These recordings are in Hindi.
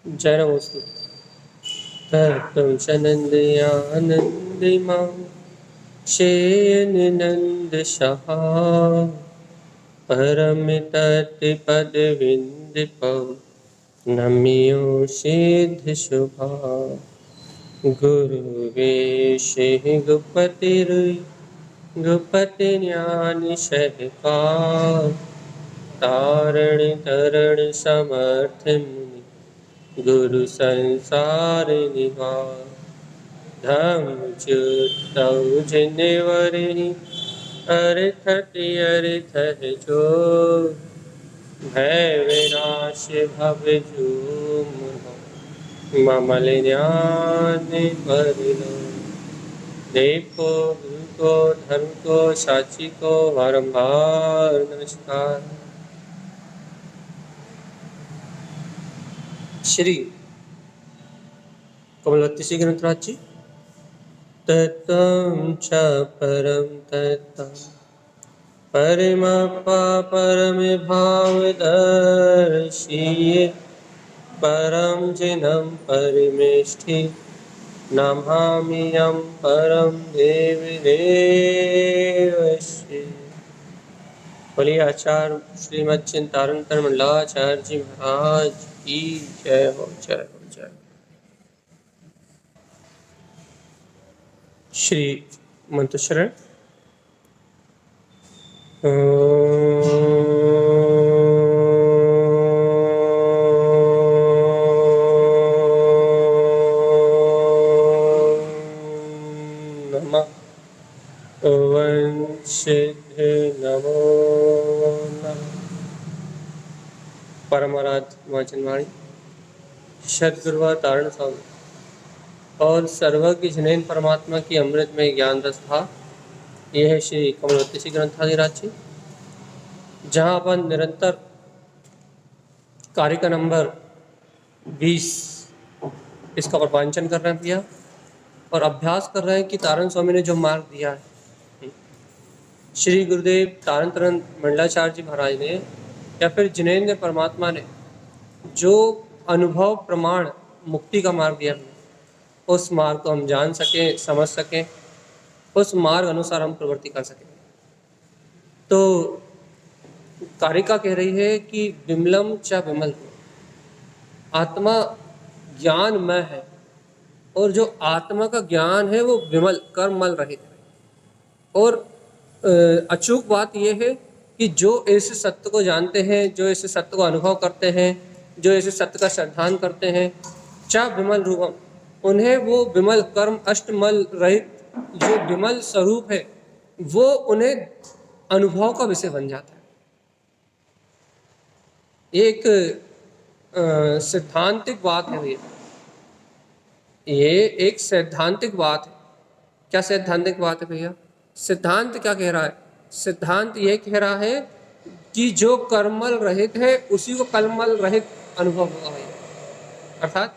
जय नमोस्तु। तत्त्वशनन्दयानन्दिमां शयननन्दशहा परमितत्पदविन्दिपौ नम्यो सिद्धिशुभा गुरुवेशिः गुपतिज्ञानिशहकार तारणितरणसमर्थमुनि गुरु संसार निवार धम्मच्युतौ जिनेवरिहि अरिथति अरिथः जो भय विनाश भव जो ममलिन्यान परिणो देव गुरु को धर्म को साची को बारंबार नमस्कार। श्री कमलवती श्री ग्रंथराज जी। तत्त्वं च परं तत्त्वं परमप्पा परमभावदर्शी परं जिनं परमेष्ठि नमामि यं परं देवदेवस्य। बोलिए आचार्य श्रीमद् चिंतामणि मंडलाचार्य जी महाराज की जय हो, जय हो, जय हो। श्री मंत्रशरण। नमः ओं सिद्धे नमो नमः। परमाराध्य वाचनवाणी सद्गुरुवा तारण स्वामी और सर्वज्ञ जिनेन परमात्मा की अमृत में ज्ञान रस था। यह है श्री कमलवती श्री ग्रंथाधिराज जी, जहाँ अपन निरंतर कार्य का नंबर 20 इसका प्रपांचन कर रहे हैं भैया, और अभ्यास कर रहे हैं कि तारण स्वामी ने जो मार्ग दिया है, श्री गुरुदेव तारण तरण मंडलाचार्य जी महाराज ने या फिर जिनेन्द्र परमात्मा ने जो अनुभव प्रमाण मुक्ति का मार्ग दिया है, उस मार्ग को हम जान सकें, समझ सकें, उस मार्ग अनुसार हम प्रवृत्ति कर सकें। तो कारिका कह रही है कि विमलम च विमल, आत्मा ज्ञानमय है और जो आत्मा का ज्ञान है वो विमल कर्ममल रहित है। और अचूक बात यह है कि जो इस सत्य को जानते हैं, जो इस सत्य को अनुभव करते हैं, जो इस सत्य का श्रद्धान करते हैं, च विमल रूपम, उन्हें वो विमल कर्म अष्टमल रहित जो विमल स्वरूप है वो उन्हें अनुभव का विषय बन जाता है। एक सिद्धांतिक बात है भैया, ये एक सैद्धांतिक बात है। क्या सैद्धांतिक बात है भैया? सिद्धांत क्या कह रहा है? सिद्धांत ये कह रहा है कि जो कर्मल रहित है उसी को कलमल रहित अनुभव होगा भैया। अर्थात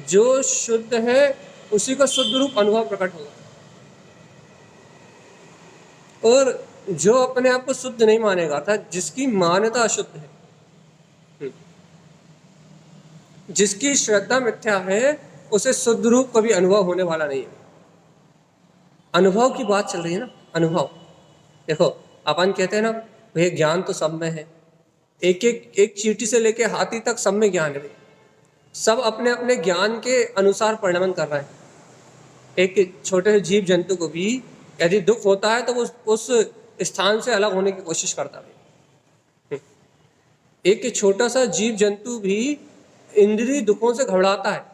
जो शुद्ध है उसी को शुद्ध रूप अनुभव प्रकट होगा, और जो अपने आप को शुद्ध नहीं मानेगा, अर्थात जिसकी मान्यता अशुद्ध है, जिसकी श्रद्धा मिथ्या है, उसे शुद्ध रूप कभी अनुभव होने वाला नहीं है। अनुभव की बात चल रही है ना, अनुभव। देखो अपन कहते हैं ना भैया ज्ञान तो सब में है, एक चींटी से लेके हाथी तक सब में ज्ञान है, सब अपने अपने ज्ञान के अनुसार परिणमन कर रहे हैं। एक छोटे से जीव जंतु को भी यदि दुख होता है तो वो उस स्थान से अलग होने की कोशिश करता है। एक छोटा सा जीव जंतु भी इंद्रिय दुखों से घबराता है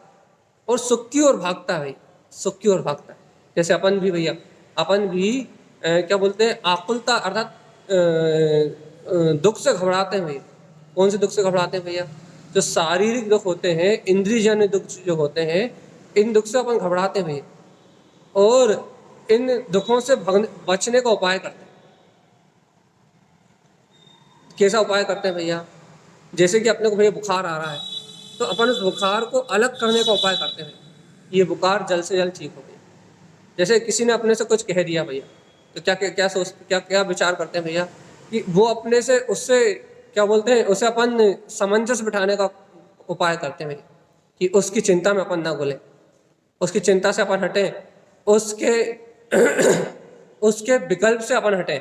और सुख की ओर भागता है भाई, सुख की ओर भागता है। जैसे अपन भी भैया, अपन भी क्या बोलते हैं, आकुलता अर्थात दुख से घबराते हैं भैया। कौन से दुख से घबराते हैं भैया? जो शारीरिक दुख होते हैं, इंद्रियजन्य दुख जो होते हैं, इन दुख से अपन घबराते हैं भैया, और इन दुखों से बचने का उपाय करते हैं। कैसा उपाय करते हैं भैया? जैसे कि अपने को भैया बुखार आ रहा है तो अपन उस बुखार को अलग करने का उपाय करते हैं, ये बुखार जल्द से जल्द ठीक हो गया। जैसे किसी ने अपने से कुछ कह दिया भैया, तो क्या विचार करते हैं भैया कि वो अपने से उससे क्या बोलते हैं, उसे अपन सामंजस्य बिठाने का उपाय करते हैं भैया। कि उसकी चिंता में अपन ना घुले, उसकी चिंता से अपन हटें, उसके उसके विकल्प से अपन हटें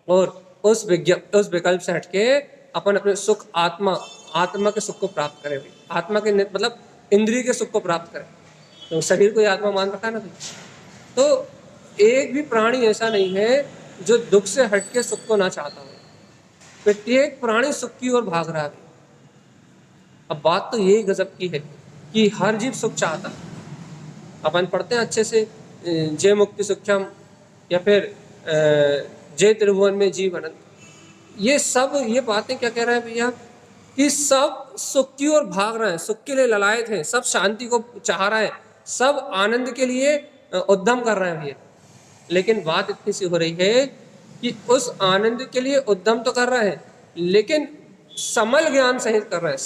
और उस विकल्प से हटके अपन अपने सुख आत्मा के सुख को प्राप्त करें भाई। आत्मा के मतलब इंद्रिय के सुख को प्राप्त करें। तो शरीर को ही आत्मा मान रखा है ना भाई। तो एक भी प्राणी ऐसा नहीं है जो दुख से हटके सुख को ना चाहता हो। प्रत्येक प्राणी सुख की ओर भाग रहा है। अब बात तो यही गजब की है कि हर जीव सुख चाहता है। अपन पढ़ते हैं अच्छे से जय मुक्ति सुख्यम या फिर जय त्रिभुवन में जीव अनंत। ये सब ये बातें क्या कह रहे हैं भैया कि सब सुख की ओर भाग रहे हैं, सुख के लिए ललायत हैं, सब शांति को चाह रहे हैं, सब आनंद के लिए उद्यम कर रहे हैं भैया। लेकिन बात इतनी सी हो रही है कि उस आनंद के लिए उद्यम तो कर रहे हैं लेकिन समल ज्ञान सहित कर रहे हैं।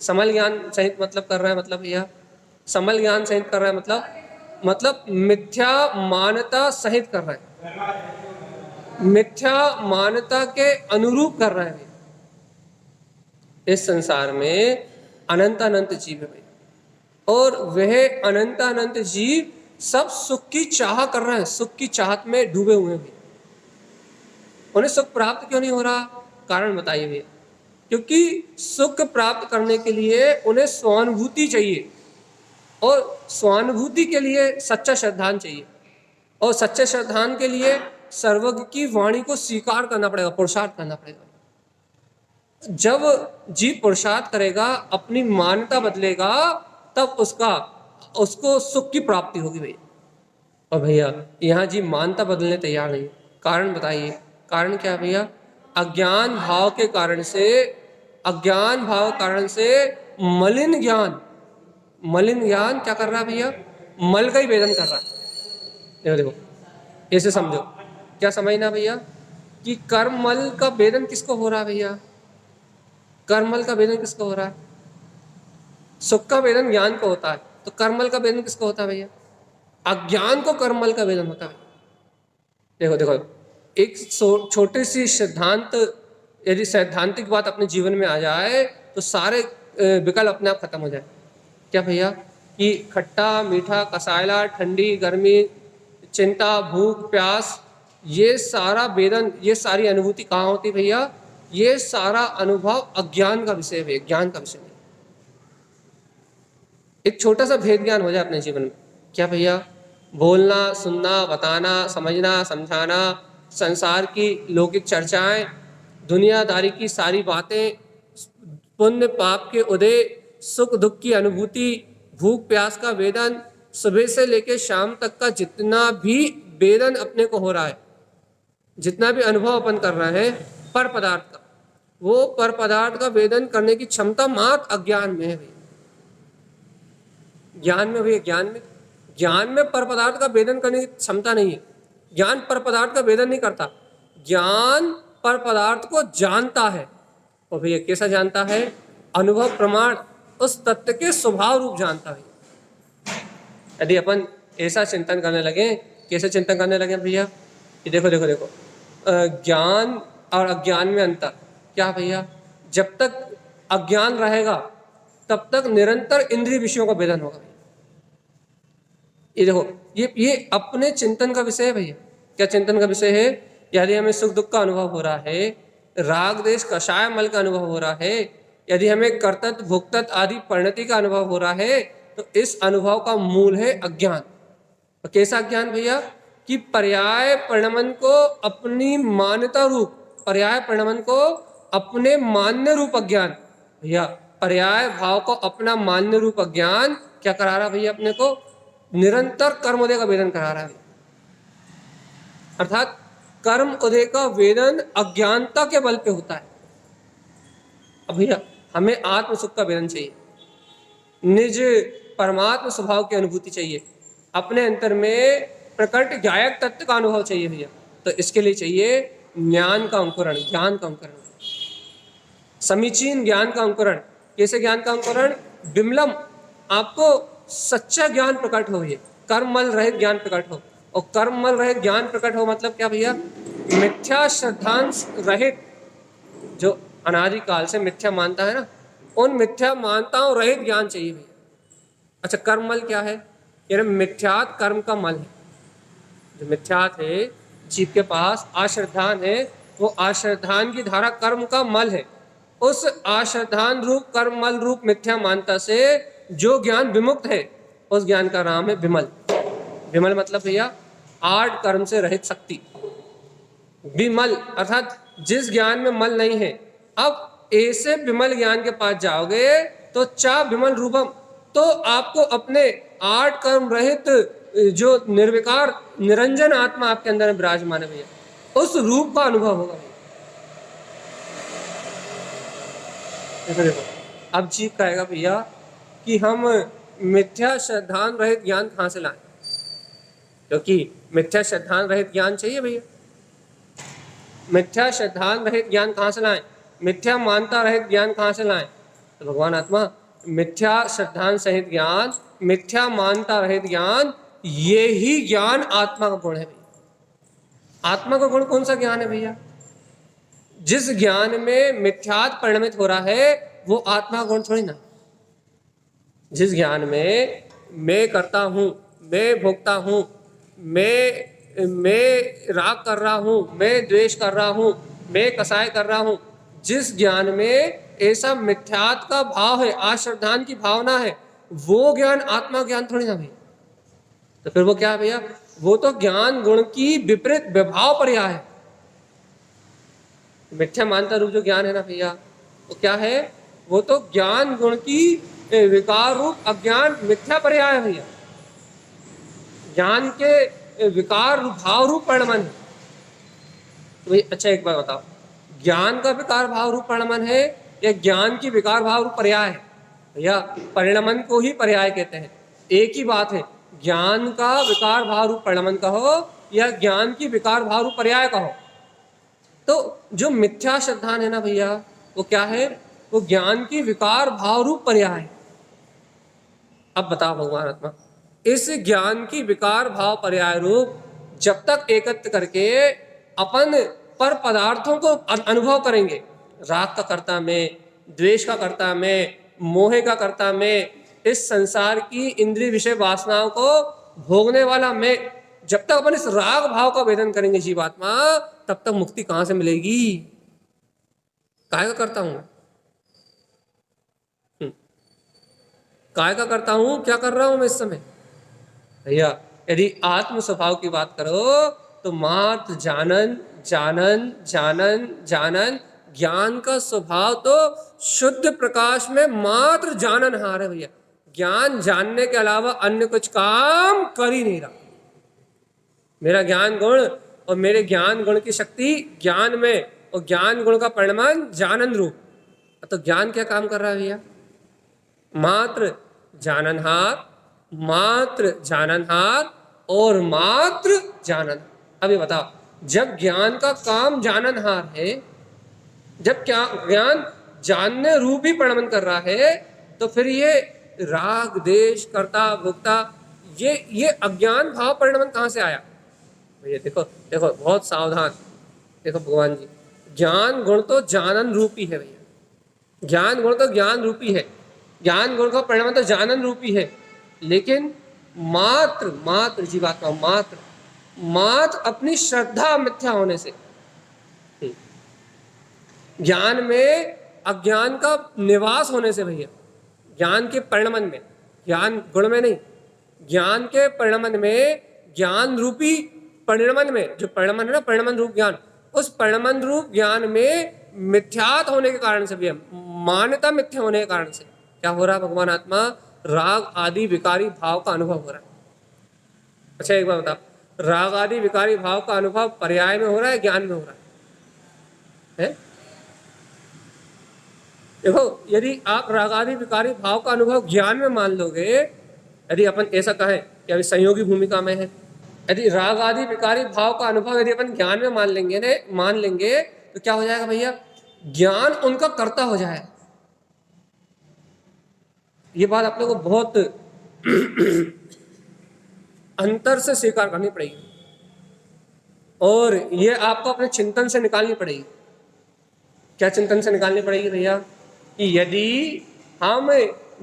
समल ज्ञान सहित मतलब कर रहे हैं मतलब भैया समल ज्ञान सहित कर रहे हैं मतलब मिथ्या मान्यता सहित कर रहे हैं, मिथ्या मान्यता के अनुरूप कर रहे हैं। इस संसार में अनंत जीव है भाई और वह अनंत जीव सब सुख की चाह कर रहे हैं, सुख की चाहत में डूबे हुए हैं। उन्हें सुख प्राप्त क्यों नहीं हो रहा? कारण बताइए भैया। क्योंकि सुख प्राप्त करने के लिए उन्हें स्वानुभूति चाहिए और स्वानुभूति के लिए सच्चा श्रद्धान चाहिए और सच्चे श्रद्धान के लिए सर्वज्ञ की वाणी को स्वीकार करना पड़ेगा, पुरुषार्थ करना पड़ेगा। जब जीव पुरुषार्थ करेगा, अपनी मान्यता बदलेगा, तब उसको सुख की प्राप्ति होगी भैया। और भैया यहाँ जीव मान्यता बदलने तैयार नहीं। कारण बताइए, कारण क्या है भैया? अज्ञान भाव के कारण से मलिन ज्ञान क्या कर रहा है भैया? मल का ही वेदन कर रहा है। देखो ऐसे समझो, क्या समझना भैया कि कर्ममल का वेदन किसको हो रहा है भैया? कर्ममल का वेदन किसको हो रहा है? सुख का वेदन ज्ञान को होता है, तो कर्ममल का वेदन किसको होता है भैया? अज्ञान को कर्ममल का वेदन होता है। देखो एक छोटी सी सिद्धांत, यदि सैद्धांतिक बात अपने जीवन में आ जाए तो सारे विकल्प अपने आप खत्म हो जाए। क्या भैया कि खट्टा मीठा, कसायला, ठंडी गर्मी, चिंता, भूख प्यास, ये सारा वेदन, ये सारी अनुभूति कहाँ होती भैया? ये सारा अनुभव अज्ञान का विषय है, ज्ञान का विषय नहीं। एक छोटा सा भेद ज्ञान हो जाए अपने जीवन में, क्या भैया? बोलना, सुनना, बताना, समझना, समझाना, संसार की लौकिक चर्चाएं, दुनियादारी की सारी बातें, पुण्य पाप के उदय, सुख दुख की अनुभूति, भूख प्यास का वेदन, सुबह से लेकर शाम तक का जितना भी वेदन अपने को हो रहा है, जितना भी अनुभव अपन कर रहे हैं पर पदार्थ का, वो पर पदार्थ का वेदन करने की क्षमता मात्र अज्ञान में है भैया। ज्ञान में पर पदार्थ का वेदन करने की क्षमता नहीं है। ज्ञान पर पदार्थ का वेदन नहीं करता, ज्ञान पर पदार्थ को जानता है। और भैया कैसा जानता है? अनुभव प्रमाण उस तत्व के स्वभाव रूप जानता है। यदि अपन ऐसा चिंतन करने लगे, कैसे चिंतन करने लगे भैया कि देखो ज्ञान और अज्ञान में अंतर क्या भैया? जब तक अज्ञान रहेगा तब तक निरंतर इंद्रिय विषयों का वेदन होगा। ये देखो, ये अपने चिंतन का विषय है भैया। क्या चिंतन का विषय है? यदि हमें सुख दुख का अनुभव हो रहा है, राग देश कषाय मल का अनुभव हो रहा है, यदि हमें कर्तत भुक्तत आदि परिणति का अनुभव हो रहा है, तो इस अनुभव का मूल है अज्ञान। तो कैसा अज्ञान भैया? कि पर्याय परिणमन को अपनी मान्यता रूप, पर्याय परिणमन को अपने मान्य रूप अज्ञान भैया, पर्याय भाव को अपना मान्य रूप अज्ञान क्या करा रहा भैया? अपने को निरंतर कर्म उदय का वेदन करा रहा है। अर्थात कर्म उदय का वेदन अज्ञानता के बल पे होता है। अब भैया हमें आत्म सुख का वेदन चाहिए, निज परमात्म स्वभाव की अनुभूति चाहिए, अपने अंतर में प्रकट गायक तत्व का अनुभव चाहिए भैया। तो इसके लिए चाहिए ज्ञान का अंकुरण, ज्ञान का अंकुरण, समीचीन ज्ञान का अंकुरण। कैसे ज्ञान का अंकुरण? विमलम, आपको सच्चा ज्ञान प्रकट हो, ये कर्ममल रहित ज्ञान प्रकट हो। और कर्ममल रहित ज्ञान प्रकट हो मतलब क्या भैया? मिथ्या श्रद्धांश रहित, जो अनादिकाल से मिथ्या मानता है ना, उन मिथ्या मानताओं रहित ज्ञान चाहिए भैया। अच्छा, कर्म मल क्या है? यानी मिथ्यात कर्म का मल है। जो मिथ्यात है, जीव के पास आश्रद्धान है, वो आश्रद्धान की धारा कर्म का मल है। उस आश्रद्धान रूप कर्म मल रूप मिथ्या मानता से जो ज्ञान विमुक्त है, उस ज्ञान का नाम है विमल। विमल मतलब भैया 8 कर्म से रहित शक्ति। विमल अर्थात जिस ज्ञान में मल नहीं है। अब ऐसे विमल ज्ञान के पास जाओगे तो चा विमल रूपम, तो आपको अपने 8 कर्म रहित जो निर्विकार निरंजन आत्मा आपके अंदर विराजमान है भैया, उस रूप का अनुभव होगा भैया। देखो अब जीव कहेगा भैया कि हम मिथ्या श्रद्धान रहित ज्ञान कहाँ से लाएं, क्योंकि मिथ्या श्रद्धान रहित ज्ञान चाहिए भैया। मिथ्या श्रद्धान रहित ज्ञान कहाँ से लाएं? मिथ्या मानता रहित ज्ञान कहाँ से लाएं? तो भगवान आत्मा मिथ्या श्रद्धान सहित ज्ञान, मिथ्या मानता रहित ज्ञान, ये ही ज्ञान आत्मा का गुण है भैया। आत्मा का गुण कौन सा ज्ञान है भैया? जिस ज्ञान में मिथ्यात परिणमित हो रहा है वो आत्मा का गुण थोड़ी ना। जिस ज्ञान में मैं करता हूं, मैं भोगता हूं, मैं राग कर रहा हूं, मैं द्वेष कर रहा हूं, मैं कसाय कर रहा हूं, जिस ज्ञान में ऐसा मिथ्यात का भाव है, आश्रद्धान की भावना है, वो ज्ञान आत्मा ज्ञान थोड़ी ना भैया। तो फिर वो क्या है भैया? वो तो ज्ञान गुण की विपरीत विभाव पर्याय है। मिथ्या मानता रूप जो ज्ञान है ना भैया, वो क्या है? वो तो ज्ञान गुण की विकार रूप अज्ञान मिथ्या पर्याय है भैया। ज्ञान के विकार रूप भाव रूप परिणमन है। तो भाई अच्छा एक बात बताओ, ज्ञान का विकार भाव रूप परिणमन है या ज्ञान की विकार भाव रूप पर्याय है? भैया परिणमन को ही पर्याय कहते हैं। एक ही बात है, ज्ञान का विकार भाव रूप परिणमन कहो या ज्ञान की विकार भाव रूप पर्याय कहो। तो जो मिथ्या श्रद्धान है ना भैया, वो क्या है? वो ज्ञान की विकार भाव रूप पर्याय है। अब बताओ भगवान आत्मा, इस ज्ञान की विकार भाव पर्याय रूप जब तक एकत्र करके अपन पर पदार्थों को अनुभव करेंगे, राग का कर्ता में, द्वेष का कर्ता में, मोह का कर्ता में, इस संसार की इंद्रिय विषय वासनाओं को भोगने वाला मैं, जब तक अपन इस राग भाव का वेदन करेंगे जीवात्मा, तब तक मुक्ति कहां से मिलेगी? काय का करता हूं? काय का करता हूं? क्या कर रहा हूं मैं इस समय भैया? यदि आत्म स्वभाव की बात करो तो मात्र जानन जानन जानन जानन, ज्ञान का स्वभाव तो शुद्ध प्रकाश में मात्र जानन हार है भैया। ज्ञान जानने के अलावा अन्य कुछ काम कर ही नहीं रहा। मेरा ज्ञान गुण और मेरे ज्ञान गुण की शक्ति ज्ञान में, और ज्ञान गुण का परिणाम जानन रूप। तो ज्ञान क्या काम कर रहा है भैया? मात्र जाननहार, मात्र जाननहार और मात्र जानन। अभी बताओ, जब ज्ञान का काम जाननहार है, जब क्या ज्ञान जानने रूप ही परिणमन कर रहा है, तो फिर ये राग देश कर्ता भोक्ता, ये अज्ञान भाव परिणमन कहाँ से आया भैया? देखो देखो बहुत सावधान। देखो भगवान जी, ज्ञान गुण तो जानन रूपी है भैया। ज्ञान गुण तो ज्ञान रूपी है, ज्ञान गुण का परिणाम तो जानन रूपी है। लेकिन मात्र मात्र जीवात्मा मात्र मात्र अपनी श्रद्धा मिथ्या होने से, ज्ञान में अज्ञान का निवास होने से भैया, ज्ञान के परिणमन में, ज्ञान गुण में नहीं, ज्ञान के परिणमन में, ज्ञान रूपी परिणमन में, जो परिणमन है ना, परिणमन रूप ज्ञान, उस परिणमन रूप ज्ञान में मिथ्यात होने के कारण से भैया, मान्यता मिथ्या होने के कारण से क्या हो रहा है भगवान आत्मा? राग आदि विकारी भाव का अनुभव हो रहा है। अच्छा एक बार बता, राग आदि विकारी भाव का अनुभव पर्याय में हो रहा है, ज्ञान में हो रहा है? देखो, यदि आप राग आदि विकारी भाव का अनुभव ज्ञान में मान लोगे, यदि अपन ऐसा कहें कि अभी संयोगी भूमिका में है, यदि राग आदि विकारी भाव का अनुभव यदि अपन ज्ञान में मान लेंगे तो क्या हो जाएगा भैया? ज्ञान उनका कर्ता हो जाएगा। ये बात आप लोगों को बहुत अंतर से स्वीकार करनी पड़ेगी, और ये आपको अपने चिंतन से निकालनी पड़ेगी। क्या चिंतन से निकालनी पड़ेगी भैया? कि यदि हम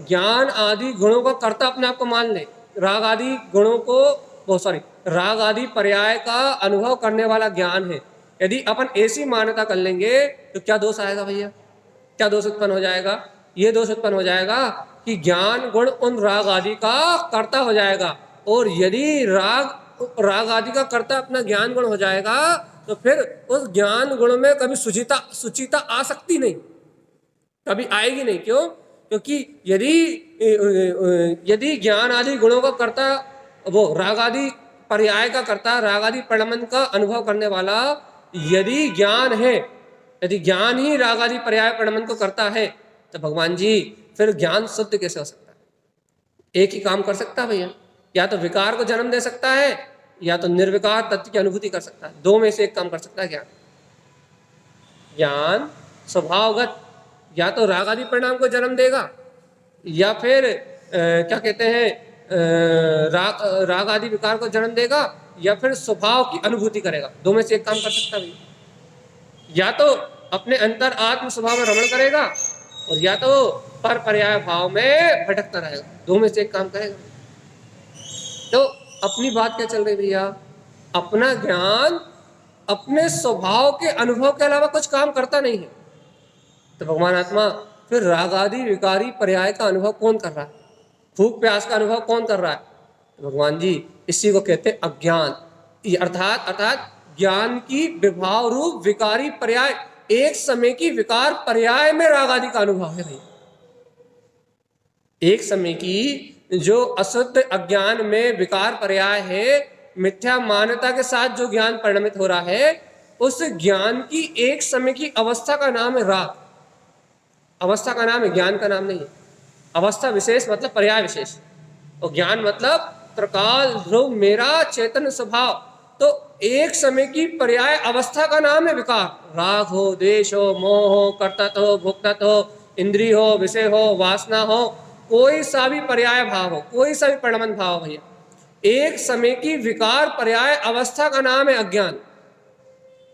ज्ञान आदि गुणों का कर्ता अपने आप को मान लें, राग आदि गुणों को राग आदि पर्याय का अनुभव करने वाला ज्ञान है, यदि अपन ऐसी मान्यता कर लेंगे तो क्या दोष आएगा भैया? क्या दोष उत्पन्न हो जाएगा? ये दोष उत्पन्न हो जाएगा कि ज्ञान गुण उन राग आदि का कर्ता हो जाएगा, और यदि राग आदि का कर्ता अपना ज्ञान गुण हो जाएगा तो फिर उस ज्ञान गुण में कभी सुचिता आ सकती नहीं, कभी आएगी नहीं। क्यों? क्योंकि यदि ज्ञान आदि गुणों का कर्ता वो राग आदि पर्याय का कर्ता, राग आदि परिणमन का अनुभव करने वाला यदि ज्ञान है, यदि ज्ञान ही राग आदि पर्याय परिणमन को करता है, तो भगवान जी फिर ज्ञान शुद्ध कैसे हो सकता है? एक ही काम कर सकता है भैया, या तो विकार को जन्म दे सकता है या तो निर्विकार तत्व की अनुभूति कर सकता है। दो में से एक काम कर सकता है ज्ञान। ज्ञान स्वभावगत या तो राग आदि परिणाम को जन्म देगा या फिर क्या कहते हैं राग आदि विकार को जन्म देगा या फिर स्वभाव की अनुभूति करेगा। दो में से एक काम कर सकता है। या तो अपने अंतर आत्म स्वभाव में रमण करेगा और या तो पर पर्याय भाव में भटकता रहेगा। दो में से एक काम करेगा। तो अपनी बात क्या चल रही भैया? अपना ज्ञान अपने स्वभाव के अनुभव के अलावा कुछ काम करता नहीं है। तो भगवान आत्मा फिर राग आदि विकारी पर्याय का अनुभव कौन कर रहा है? भूख प्यास का अनुभव कौन कर रहा है? तो भगवान जी इसी को कहते हैं अज्ञान। अर्थात ज्ञान की विभाव रूप विकारी पर्याय, एक समय की विकार पर्याय में राग आदि का अनुभव है भैया। एक समय की जो अशुद्ध अज्ञान में विकार पर्याय है, मिथ्या मान्यता के साथ जो ज्ञान परिणमित हो रहा है, उस ज्ञान की एक समय की अवस्था का नाम है राग। अवस्था का नाम है, ज्ञान का नाम नहीं है। अवस्था विशेष मतलब पर्याय विशेष, और ज्ञान मतलब त्रिकाल ध्रुव मेरा चेतन स्वभाव। तो एक समय की पर्याय अवस्था का नाम है विकार। राग हो, द्वेष हो, मोह हो, कर्तृत्व हो, भोक्तृत्व हो, इंद्रिय हो, विषय हो, वासना हो, कोई सा भी पर्याय भाव हो, कोई सा भी परिणमन भाव हो भैया, एक समय की विकार पर्याय अवस्था का नाम है अज्ञान।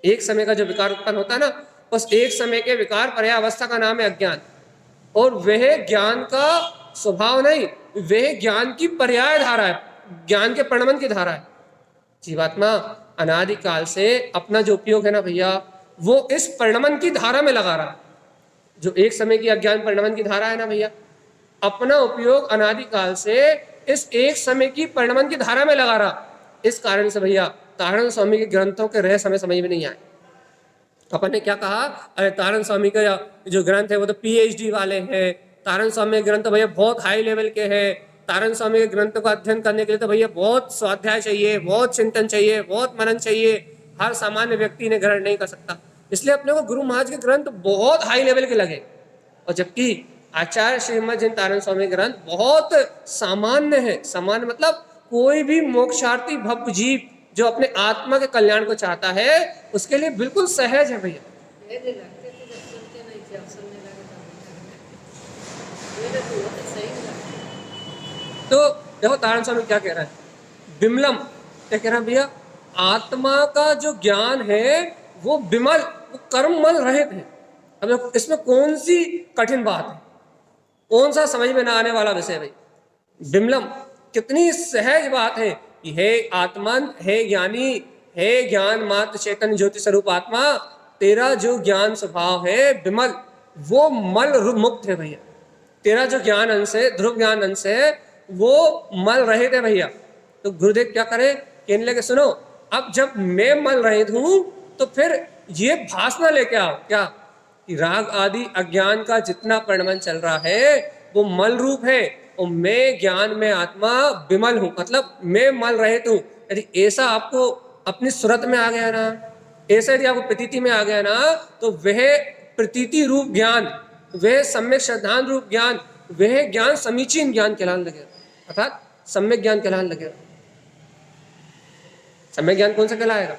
एक समय का जो विकार उत्पन्न होता है ना, बस एक समय के विकार पर्याय अवस्था का नाम है अज्ञान। और वह ज्ञान का स्वभाव नहीं, वह ज्ञान की पर्याय धारा है, ज्ञान के परिणमन की धारा है। जीवात्मा अनादिकाल से अपना जो उपयोग है ना भैया, वो इस परिणमन की धारा में लगा रहा है। जो एक समय की अज्ञान परिणमन की धारा है ना भैया, अपना उपयोग अनादिकाल से इस एक समय की परिणमन की धारा में लगा रहा। इस कारण से भैया तारण स्वामी के ग्रंथों के रहस्य हमें समझ में नहीं आए। अपन ने क्या कहा, अरे तारण स्वामी का जो ग्रंथ है वो तो पीएचडी वाले हैं, तारण स्वामी के ग्रंथ तो भैया बहुत हाई लेवल के हैं, तारण स्वामी के ग्रंथों का अध्ययन करने के लिए तो भैया बहुत स्वाध्याय चाहिए, बहुत चिंतन चाहिए, बहुत मनन चाहिए, हर सामान्य व्यक्ति इन्हें ग्रहण नहीं कर सकता। इसलिए अपने को गुरु महाराज के ग्रंथ बहुत हाई लेवल के लगे, और जबकि आचार्य श्रीमद जिन तारण स्वामी ग्रंथ बहुत सामान्य है। सामान्य मतलब कोई भी मोक्षार्थी भक्त जीव जो अपने आत्मा के कल्याण को चाहता है उसके लिए बिल्कुल सहज है भैया। तो देखो तारण स्वामी क्या कह रहा है, विमलम क्या कह रहा है भैया, आत्मा का जो ज्ञान है वो विमल, वो कर्ममल रहित है। अब इसमें कौन सी कठिन बात है, कौन सा समझ में ना आने वाला विषय भाई? विमलम, कितनी सहज बात है कि हे आत्मन, हे ज्ञानी, हे ज्ञान मात्र चेतन ज्योति स्वरूप आत्मा, तेरा जो ज्ञान स्वभाव है विमल, वो मल मुक्त है भैया। तेरा जो ज्ञान अंश है, ध्रुव ज्ञान अंश है, वो मल रहित है भैया। तो गुरुदेव क्या करे, कहने लगे सुनो, अब जब मैं मल रहित हूं तो फिर ये भासना लेके आओ क्या कि राग आदि अज्ञान का जितना परिणमन चल रहा है वो मल रूप है, और मैं ज्ञान में आत्मा विमल हूं, मतलब मैं मल रहित हूं। यदि ऐसा आपको अपनी सुरत में आ गया ना, ऐसा यदि आपको प्रतीति में आ गया ना, तो वह प्रतीति रूप ज्ञान, वह सम्यक श्रद्धांत रूप ज्ञान, वह ज्ञान समीचीन ज्ञान कहलाने लगेगा, अर्थात सम्यक ज्ञान कहलाने लगेगा। सम्यक ज्ञान कौन सा कहलाएगा?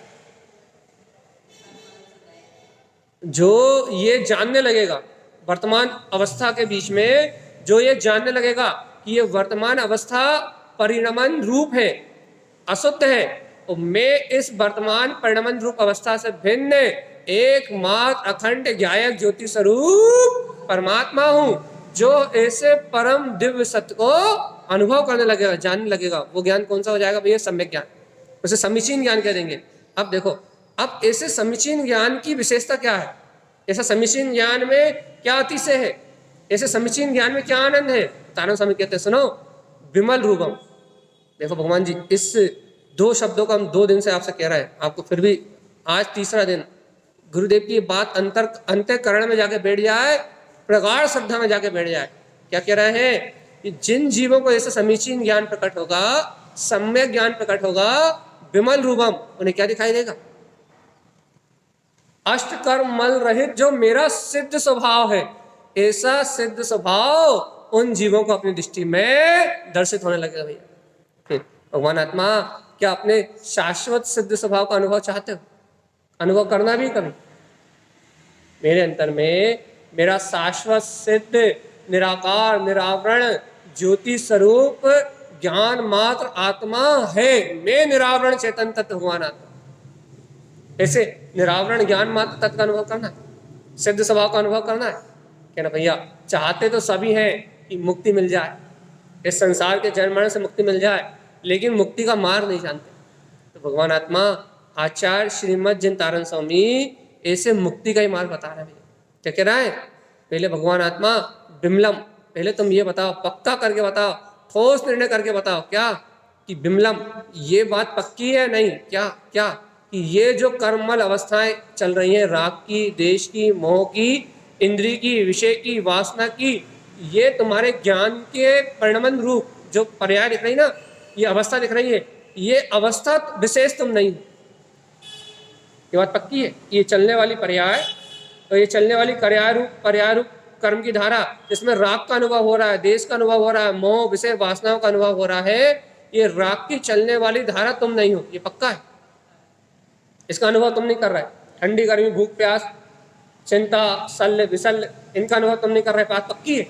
जो ये जानने लगेगा वर्तमान अवस्था के बीच में, जो ये जानने लगेगा कि ये वर्तमान अवस्था परिणमन रूप है, अशुद्ध है, और मैं इस वर्तमान परिणमन रूप अवस्था से भिन्न एकमात्र अखंड ज्ञायक ज्योति स्वरूप परमात्मा हूं, जो ऐसे परम दिव्य सत्य को अनुभव करने लगेगा, जानने लगेगा, वो ज्ञान कौन सा हो जाएगा भैया? सम्यक ज्ञान, उसे समीचीन ज्ञान कह देंगे। अब देखो, अब ऐसे समीचीन ज्ञान की विशेषता क्या है? ऐसा समीचीन ज्ञान में क्या अतिशय है? ऐसे समीचीन ज्ञान में क्या आनंद है? तारण स्वामी कहते हैं, सुनो, विमल रूपम। देखो भगवान जी, इस 2 शब्दों को हम 2 दिन से आपसे कह रहे हैं, आपको फिर भी आज तीसरा दिन गुरुदेव की बात अंतःकरण में जाके बैठ जाए, प्रगाढ़ श्रद्धा में जाके बैठ जाए। क्या कह रहे हैं कि जिन जीवों को ऐसे समीचीन ज्ञान प्रकट होगा, सम्यक ज्ञान प्रकट होगा, विमल रूपम, उन्हें क्या दिखाई देगा? अष्टकर्म मल रहित जो मेरा सिद्ध स्वभाव है, ऐसा सिद्ध स्वभाव उन जीवों को अपनी दृष्टि में दर्शित होने लगेगा भैया। भगवान आत्मा, क्या अपने शाश्वत सिद्ध स्वभाव का अनुभव चाहते हो? अनुभव करना भी कभी, मेरे अंतर में मेरा शाश्वत सिद्ध निराकार निरावरण ज्योति स्वरूप ज्ञान मात्र आत्मा है। मैं निरावरण चेतन तत्व भगवान आत्मा। ऐसे निरावरण ज्ञान मात्र तत्व का अनुभव करना है, सिद्ध स्वभाव का अनुभव करना है। कहना भैया, चाहते तो सभी हैं कि मुक्ति मिल जाए, इस संसार के जन्म मरण से मुक्ति मिल जाए, लेकिन मुक्ति का मार्ग नहीं जानते। तो भगवान आत्मा आचार्य श्रीमद जिन तारण स्वामी ऐसे मुक्ति का ही मार्ग बता रहे हैं। क्या कह रहा है? पहले भगवान आत्मा बिमलम, पहले तुम ये बताओ, पक्का करके बताओ, ठोस निर्णय करके बताओ, क्या कि बिमलम ये बात पक्की है? नहीं, क्या क्या कि ये जो कर्ममल अवस्थाएं चल रही हैं, राग की, देश की, मोह की, इंद्री की, विषय की, वासना की, ये तुम्हारे ज्ञान के परिणमन रूप जो पर्याय दिख रही ना, ये अवस्था दिख रही है, ये अवस्था विशेष तुम नहीं हो। ये बात पक्की है। ये चलने वाली पर्याय और ये चलने वाली पर्याय रूप कर्म की धारा, जिसमें राग का अनुभव हो रहा है, देश का अनुभव हो रहा है, मोह विषय वासनाओं का अनुभव हो रहा है, ये राग की चलने वाली धारा तुम नहीं हो, ये पक्का है। इसका अनुभव तुम नहीं कर रहे। ठंडी गर्मी, भूख प्यास, चिंता, शल्य विशल्य, इनका अनुभव तुम नहीं कर रहे। बात पक्की है।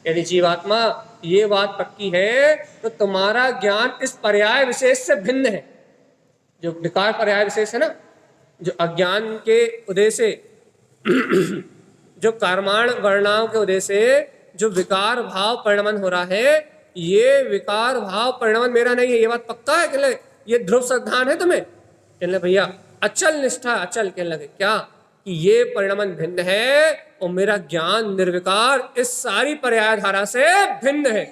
यदि जीवात्मा ये बात पक्की है, तो तुम्हारा ज्ञान इस पर्याय विशेष से भिन्न है। जो विकार पर्याय विशेष है ना, जो अज्ञान के उदय से जो कर्माण वर्णाओं के उदय से जो विकार भाव परिणमन हो रहा है, ये विकार भाव परिणमन मेरा नहीं है। ये बात पक्का है? कहने ये ध्रुव श्रद्धान है तुम्हें? कहने भैया अचल निष्ठा, अचल कहने लगे क्या कि ये परिणमन भिन्न है और मेरा ज्ञान निर्विकार इस सारी पर्याय धारा से भिन्न है।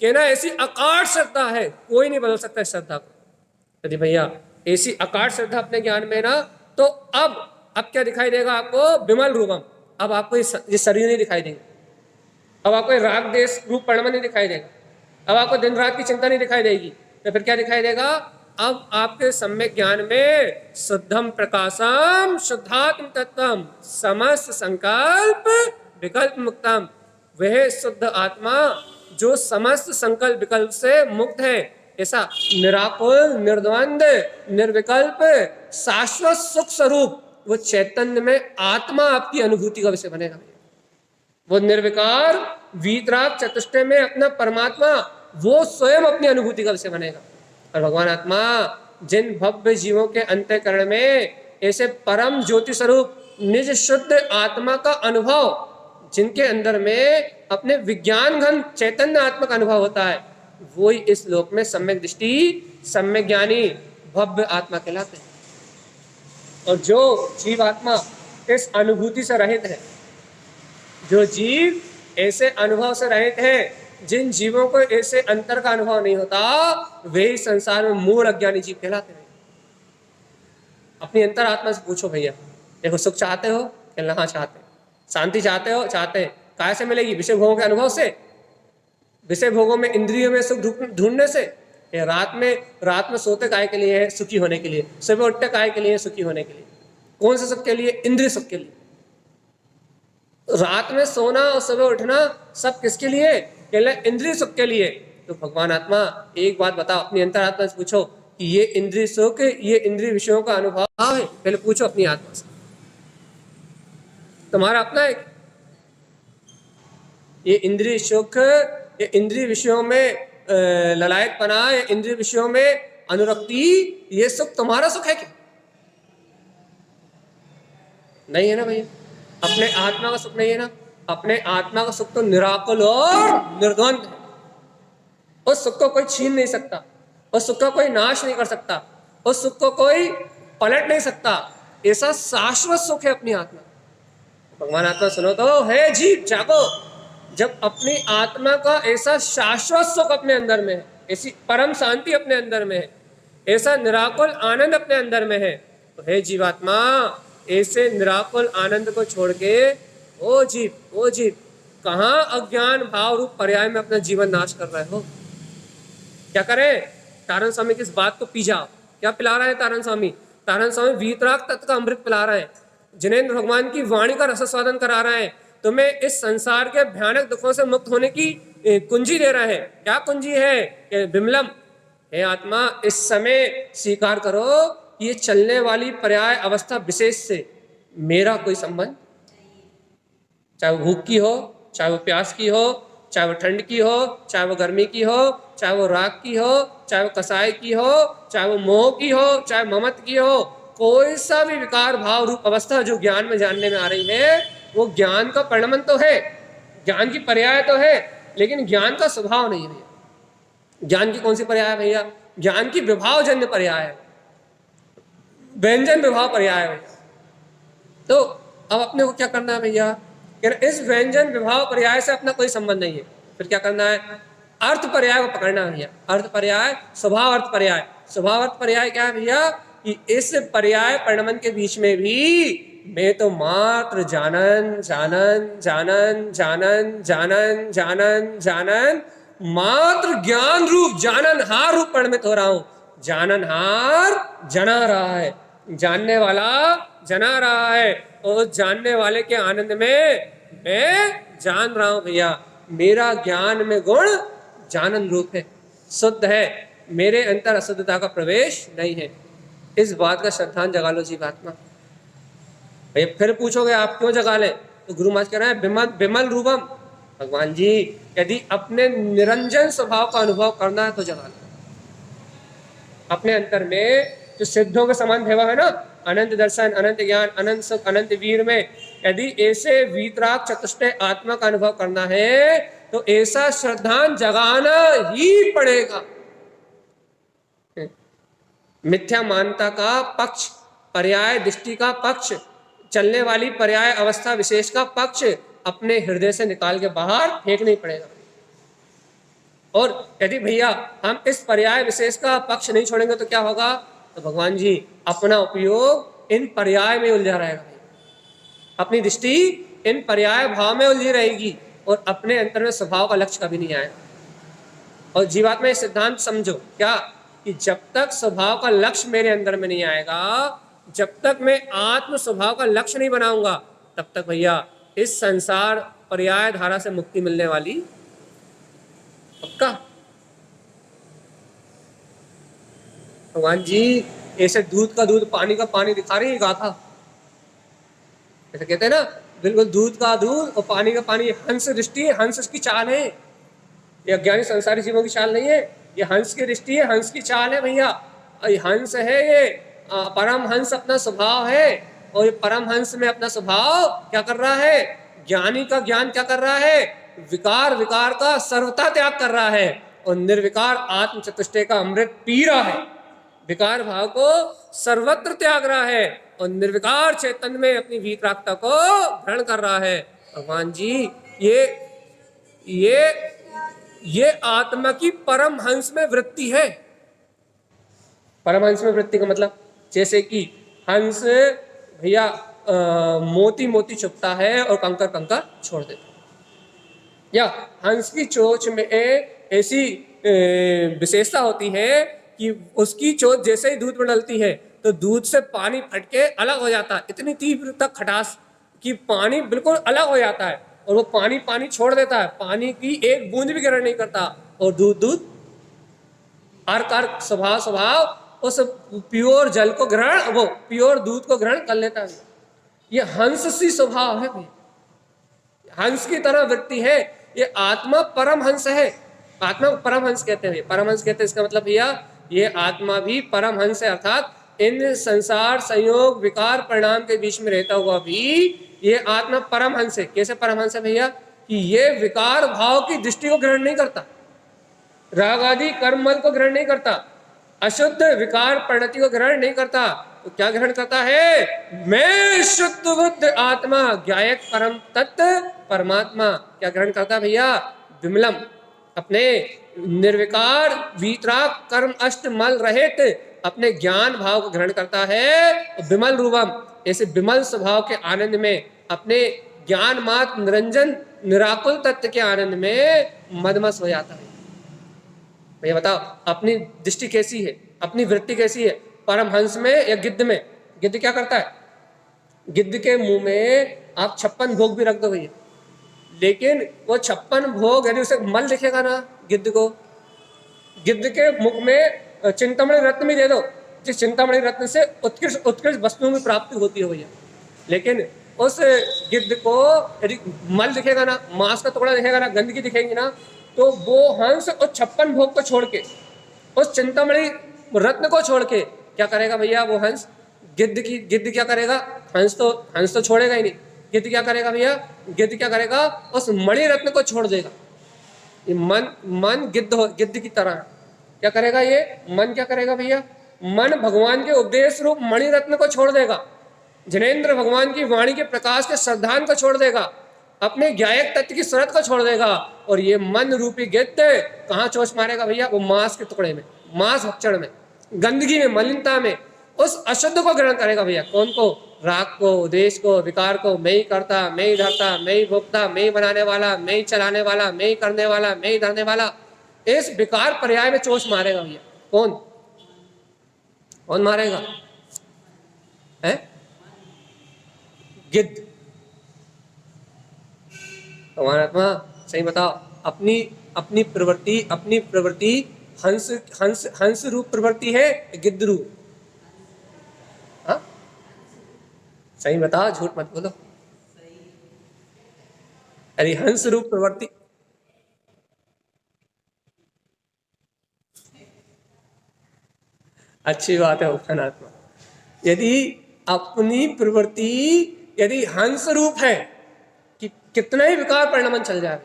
कहना ऐसी अकाट श्रद्धा है, कोई नहीं बदल सकता इस श्रद्धा को। यदि भैया ऐसी अकाट श्रद्धा अपने ज्ञान में ना, तो अब क्या दिखाई देगा आपको? विमल रूपम। अब आपको ये शरीर नहीं दिखाई देंगे, अब आपको राग देश रूप परिणमन नहीं दिखाई देगा, अब आपको दिन रात की चिंता नहीं दिखाई देगी। तो फिर क्या दिखाई देगा? अब आपके सम्यक ज्ञान में शुद्धम प्रकाशम शुद्धात्म तत्वम समस्त संकल्प विकल्प मुक्तम, वह शुद्ध आत्मा जो समस्त संकल्प विकल्प से मुक्त है, ऐसा निराकुल निर्द्वंद निर्विकल्प शाश्वत सुख स्वरूप वो चैतन्य में आत्मा आपकी अनुभूति का विषय बनेगा। वो निर्विकार वीतराग चतुष्टय में अपना परमात्मा वो स्वयं अपनी अनुभूति का विषय बनेगा। और भगवान आत्मा जिन भव्य जीवों के अंतःकरण में ऐसे परम ज्योति स्वरूप निज शुद्ध आत्मा का अनुभव, जिनके अंदर में अपने विज्ञान घन चैतन्य आत्मा का अनुभव होता है, वो ही इस लोक में सम्यक दृष्टि सम्यक ज्ञानी भव्य आत्मा कहलाते हैं। और जो जीव आत्मा इस अनुभूति से रहित है, जो जीव ऐसे अनुभव से रहित है, जिन जीवों को ऐसे अंतर का अनुभव नहीं होता, वे ही संसार में मूढ़ अज्ञानी जीव कहलाते हैं। अपनी अंतर आत्मा से पूछो भैया, देखो सुख चाहते हो? कहना हाँ चाहते हैं। शांति चाहते हो? चाहते हैं। काय से मिलेगी? विषय भोगों के अनुभव से, विषय भोगों में इंद्रियों में सुख ढूंढने से। रात में सोते काय के लिए है? सुखी होने के लिए। सुबह उठते काय के लिए? सुखी होने के लिए। कौन से सुख के लिए? इंद्रिय सुख के लिए। रात में सोना और सुबह उठना सब किसके लिए? इंद्रिय सुख के लिए। तो भगवान आत्मा एक बात बताओ, अपनी अंतरात्मा से पूछो कि ये इंद्रिय सुख, ये इंद्रिय विषयों का अनुभव है? पहले पूछो अपनी आत्मा से, तुम्हारा अपना है? ये इंद्रिय सुख, ये इंद्रिय विषयों में ललायतपना, ये इंद्रिय विषयों में अनुरक्ति, ये सुख तुम्हारा सुख है क्या? नहीं है ना भैया, अपने आत्मा का सुख नहीं है ना। अपने आत्मा का सुख तो निराकुल और निर्द्वंद है। उस सुख को कोई छीन नहीं सकता, उस सुख का कोई नाश नहीं कर सकता, उस सुख को कोई पलट नहीं सकता। ऐसा शाश्वत सुख है अपनी आत्मा। भगवान आत्मा सुनो तो, है जीव जागो, जब अपनी आत्मा का ऐसा शाश्वत सुख अपने अंदर में है, ऐसी परम शांति अपने अंदर में है, ऐसा निराकुल आनंद अपने अंदर में है, तो हे जीवात्मा, ऐसे निराकुल आनंद को छोड़ के ओ जीव कहाँ अज्ञान भाव रूप पर्याय में अपना जीवन नाश कर रहे हो। क्या करें? तारण स्वामी किस बात को पी जाओ। क्या पिला रहे हैं तारण स्वामी? तारण स्वामी वीतराग तत्व का अमृत पिला रहे हैं, जिनेंद्र भगवान की वाणी का रसस्वादन करा रहे हैं, तुम्हें इस संसार के भयानक दुखों से मुक्त होने की कुंजी दे रहे हैं। क्या कुंजी है? विमलम, हे आत्मा, इस समय स्वीकार करो कि ये चलने वाली पर्याय अवस्था विशेष से मेरा कोई संबंध, चाहे वो भूख की हो, चाहे वो प्यास की हो, चाहे वो ठंड की हो, चाहे वो गर्मी की हो, चाहे वो राग की हो, चाहे वो कसाई की हो, चाहे वो मोह की हो, चाहे ममत की हो, कोई सा भी विकार भाव रूप अवस्था जो ज्ञान में जानने में आ रही है, वो ज्ञान का परिणमन तो है, ज्ञान की पर्याय तो है, लेकिन ज्ञान का स्वभाव नहीं है भैया। ज्ञान की कौन सी पर्याय है भैया? ज्ञान की विभावजन्य पर्याय है, व्यंजन विभाव पर्याय है भैया। तो अब अपने को क्या करना है भैया? इस व्यंजन विभाव पर्याय से अपना कोई संबंध नहीं है। फिर क्या करना है? अर्थ पर्याय को पकड़ना है भैया। अर्थ पर्याय, स्वभाव अर्थ पर्याय। स्वभाव अर्थ पर्याय क्या है भैया? कि इस पर्याय परिणमन के बीच में भी मैं तो मात्र जानन जानन जानन जानन जानन जानन जानन मात्र ज्ञान रूप जाननहार रूप परिणमित हो रहा हूं। जाननहार जना रहा है, जानने वाला जना रहा है, और जानने वाले के आनंद में मैं जान रहा हूं भैया। मेरा ज्ञान में गुण जानन रूप है, शुद्ध है, मेरे अंतर अशुद्धता का प्रवेश नहीं है। इस बात का श्रद्धांत जगा लो जीवात्मा। भैया फिर पूछोगे आप क्यों जगा ले, तो गुरु महाराज कह रहे हैं विमल विमल रूपम। भगवान जी, यदि अपने निरंजन स्वभाव का अनुभव करना है तो जगा लो। अपने अंतर में जो सिद्धों के समान भेवा है ना, अनंत दर्शन, अनंत ज्ञान, अनंत सुख, अनंत वीर में यदि ऐसे वीतराग चतुष्टय आत्मा का अनुभव करना है तो ऐसा श्रद्धांत जगाना ही पड़ेगा। मिथ्या मानता का पक्ष, पर्याय दृष्टि का पक्ष, चलने वाली पर्याय अवस्था विशेष का पक्ष अपने हृदय से निकाल के बाहर फेंकना ही पड़ेगा। और यदि भैया हम इस पर्याय विशेष का पक्ष नहीं छोड़ेंगे तो क्या होगा? तो भगवान जी अपना उपयोग इन पर्याय में उलझा रहेगा, अपनी दृष्टि इन पर्याय भाव में उलझी रहेगी और अपने अंतर में स्वभाव का लक्ष्य कभी नहीं आएगा। और जीवात्मा ये सिद्धांत समझो क्या, कि जब तक स्वभाव का लक्ष्य मेरे अंदर में नहीं आएगा, जब तक मैं आत्म स्वभाव का लक्ष्य नहीं बनाऊंगा, तब तक भैया इस संसार पर्याय धारा से मुक्ति मिलने वाली पक्का। भगवान जी ऐसे दूध का दूध, पानी का पानी दिखा रही है गाथा, ऐसे कहते हैं ना, बिल्कुल दूध का दूध और पानी का पानी। हंस दृष्टि है, हंस की चाल है, ये अज्ञानी संसारी जीवों की चाल नहीं है, ये हंस की दृष्टि है, हंस की चाल है भैया। हंस है ये, परम हंस अपना स्वभाव है, और ये परम हंस में अपना स्वभाव क्या कर रहा है? ज्ञानी का ज्ञान क्या कर रहा है? विकार विकार का सर्वथा त्याग कर रहा है और निर्विकार आत्म चतुष्टय का अमृत पी रहा है। विकार भाव को सर्वत्र त्याग रहा है और निर्विकार चैतन्य में अपनी वीतरागता को ग्रहण कर रहा है। भगवान जी ये आत्मा की परम हंस में वृत्ति है। परम हंस में वृत्ति का मतलब जैसे कि हंस भैया मोती मोती चुपता है और कंकर कंकर छोड़ देता है, या हंस की चोंच में ऐसी विशेषता होती है कि उसकी चोंच जैसे ही दूध में डलती है तो दूध से पानी फटके अलग हो जाता है, इतनी तीव्र तक खटास कि पानी बिल्कुल अलग हो जाता है और वो पानी छोड़ देता है, पानी की एक बूंद भी ग्रहण नहीं करता और दूध अर्क अर्क स्वभाव उस प्योर जल को ग्रहण, वो प्योर दूध को ग्रहण कर लेता है। ये हंस सी स्वभाव है भैया, हंस की तरह वृत्ति है। ये आत्मा परम हंस है, आत्मा परम हंस कहते हैं। परम हंस कहते हैं इसका मतलब भैया ये आत्मा भी परम हंस है, अर्थात इन संसार संयोग विकार परिणाम के बीच में रहता हुआ भी ये आत्मा परमहंस है। कैसे परमहंस है भैया? कि ये विकार भाव की दृष्टि को ग्रहण नहीं करता, राग आदि कर्मल को ग्रहण नहीं करता, अशुद्ध विकार परिणति को ग्रहण नहीं करता। तो क्या ग्रहण करता है? मैं शुद्ध बुद्ध आत्मा ज्ञायक परम तत्व परमात्मा क्या ग्रहण करता है भैया? विमलम, अपने निर्विकार वीतराग कर्म अष्ट मल रहित अपने ज्ञान भाव को ग्रहण करता है। विमल रूपम, ऐसे विमल स्वभाव के आनंद में, अपने ज्ञान मात्र निरंजन निराकुल तत्व के आनंद में मदमस्त हो जाता है। भैया बताओ, अपनी दृष्टि कैसी है, अपनी वृत्ति कैसी है? परमहंस में या गिद्ध में? गिद्ध क्या करता है? गिद्ध के मुंह में आप 56 भोग भी रख दो भैया, लेकिन वो 56 भोग यदि उसे मल दिखेगा ना गिद्ध को, गिद्ध के मुख में चिंतामणि रत्न भी दे दो, जिस चिंतामणि रत्न से उत्कृष्ट उत्कृष्ट वस्तुओं की प्राप्ति होती है भैया, लेकिन उस गिद्ध को यदि मल दिखेगा ना, मांस का टुकड़ा दिखेगा ना, गंदगी दिखेगी ना, तो वो हंस उस 56 भोग को छोड़ के, उस चिंतामणि रत्न को छोड़ के क्या करेगा भैया? वो हंस गिद्ध क्या करेगा? हंस तो छोड़ेगा ही नहीं। गिद्ध क्या करेगा भैया? गिद्ध क्या करेगा? उस मणि रत्न को छोड़ देगा। ये मन गिद्ध की तरह है। क्या करेगा ये मन? क्या करेगा भैया? मन भगवान के उपदेश रूप मणि रत्न को छोड़ देगा, जिनेंद्र भगवान की वाणी के प्रकाश के श्रद्धान को छोड़ देगा, अपने ज्ञायक तत्व की सूरत को छोड़ देगा। और ये मन रूपी गिद्ध कहाँ चोच मारेगा भैया? वो मांस के टुकड़े में, मांस भक्षण में, गंदगी में, मलिनता में, उस अशुद्ध को ग्रहण करेगा भैया। कौन को? राग को, देश को, विकार को। मैं ही करता, मैं ही धरता, मैं ही भोगता, मैं ही बनाने वाला, मैं ही चलाने वाला, मैं ही करने वाला, मैं ही धरने वाला, इस विकार पर्याय में चोच मारेगा भैया। कौन कौन मारेगा? है गिद्ध। भगवान आत्मा सही बताओ, अपनी प्रवृत्ति हंस रूप प्रवृत्ति है, गिद्ध रूप? हाँ सही बताओ, झूठ मत बोलो। अरे हंस रूप प्रवृत्ति, अच्छी बात है भगवान आत्मा। यदि अपनी प्रवृत्ति यदि हंस रूप है कि कितना ही विकार परिणमन चल जाए,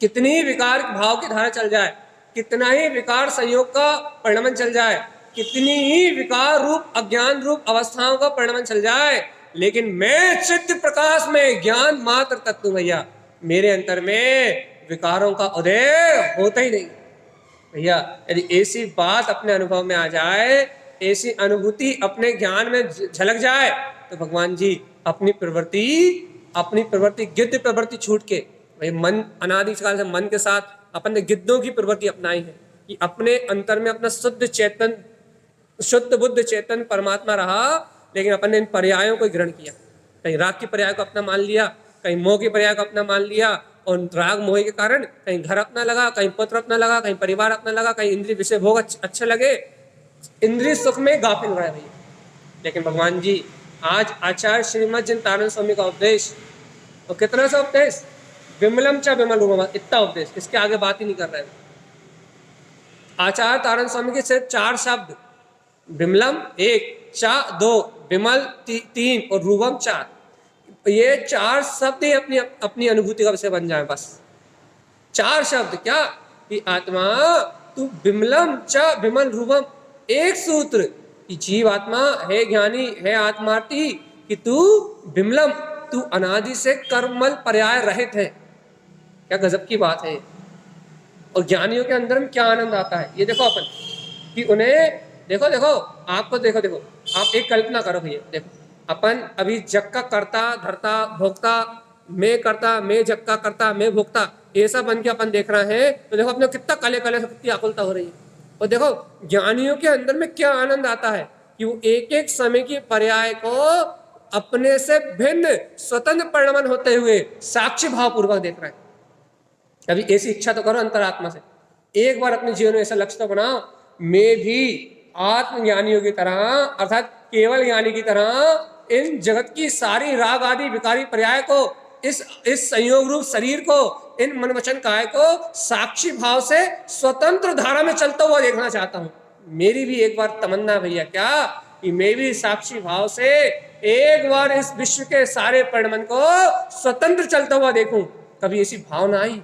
कितनी ही विकार भाव की धारा चल जाए, कितना ही विकार संयोग का परिणमन चल जाए, कितनी ही विकार रूप अज्ञान रूप अवस्थाओं का परिणमन चल जाए, लेकिन मैं चित्त प्रकाश में ज्ञान मात्र तत्व भैया, मेरे अंतर में विकारों का उदय होता ही नहीं भैया। यदि ऐसी बात अपने अनुभव में आ जाए, ऐसी अनुभूति अपने ज्ञान में झलक जाए, तो भगवान जी अपनी प्रवृत्ति गिद्ध प्रवृत्ति छूट के, भाई मन अनादि काल से मन के साथ अपन ने गिद्धों की प्रवृत्ति अपनाई है कि अपने अंतर में अपना शुद्ध बुद्ध चेतन परमात्मा रहा, लेकिन अपन ने इन पर्यायों को ग्रहण किया। कहीं राग की पर्याय को अपना मान लिया, कहीं मोह की पर्याय को अपना मान लिया, और राग मोह के कारण कहीं घर अपना लगा, कहीं पुत्र अपना लगा, कहीं परिवार अपना लगा, कहीं इंद्रिय विषय भोग अच्छे लगे, इंद्रिय सुख में गाफिल रहे भैया। लेकिन भगवान जी आज आचार्य श्रीमद जिन तारण स्वामी का उपदेश, और कितना सा उपदेश? विमलम च विमल रूपम, इतना उपदेश, इसके आगे बात ही नहीं कर रहे हैं। आचार्य तारण स्वामी के सिर्फ 4 शब्द, विमलम 1, चा 2, विमल 3 और रूपम 4, ये 4 शब्द ही अपनी अनुभूति का विषय बन जाए। बस 4 शब्द क्या कि आत्मा तू विमलम च विमल रूपम, एक सूत्र कि जीव आत्मा है ज्ञानी है आत्मार्थी, कि तू विमलम, तू अनादि से कर्मल पर्याय रहित है। क्या गजब की बात है। और ज्ञानियों के अंदर में क्या आनंद आता है, ये देखो अपन कि उन्हें देखो आपको देखो आप एक कल्पना करो भैया, देखो अपन अभी जग का करता धरता भोक्ता, मैं करता मैं जग का करता मैं भोक्ता, ऐसा बन के अपन देख रहे हैं, तो देखो अपने कितना कले से कितनी आकुलता हो रही है। और देखो ज्ञानियों के अंदर में क्या आनंद आता है कि वो एक एक समय की पर्याय को अपने से भिन्न स्वतंत्र परिणमन होते हुए साक्षी भाव पूर्वक देख रहे हैं। अभी ऐसी इच्छा तो करो अंतरात्मा से, एक बार अपने जीवन में ऐसा लक्ष्य तो बनाओ, मैं भी आत्मज्ञानियों की तरह, अर्थात केवल ज्ञानी की तरह इन जगत की सारी राग आदि विकारी पर्याय को, इस संयोग रूप शरीर को, इन मन वचन काय को साक्षी भाव से स्वतंत्र धारा में चलता हुआ देखना चाहता हूं। मेरी भी एक बार तमन्ना भैया क्या कि मैं भी साक्षी भाव से एक बार इस विश्व के सारे परिणमन को स्वतंत्र चलता हुआ देखूं। कभी ऐसी भावना आई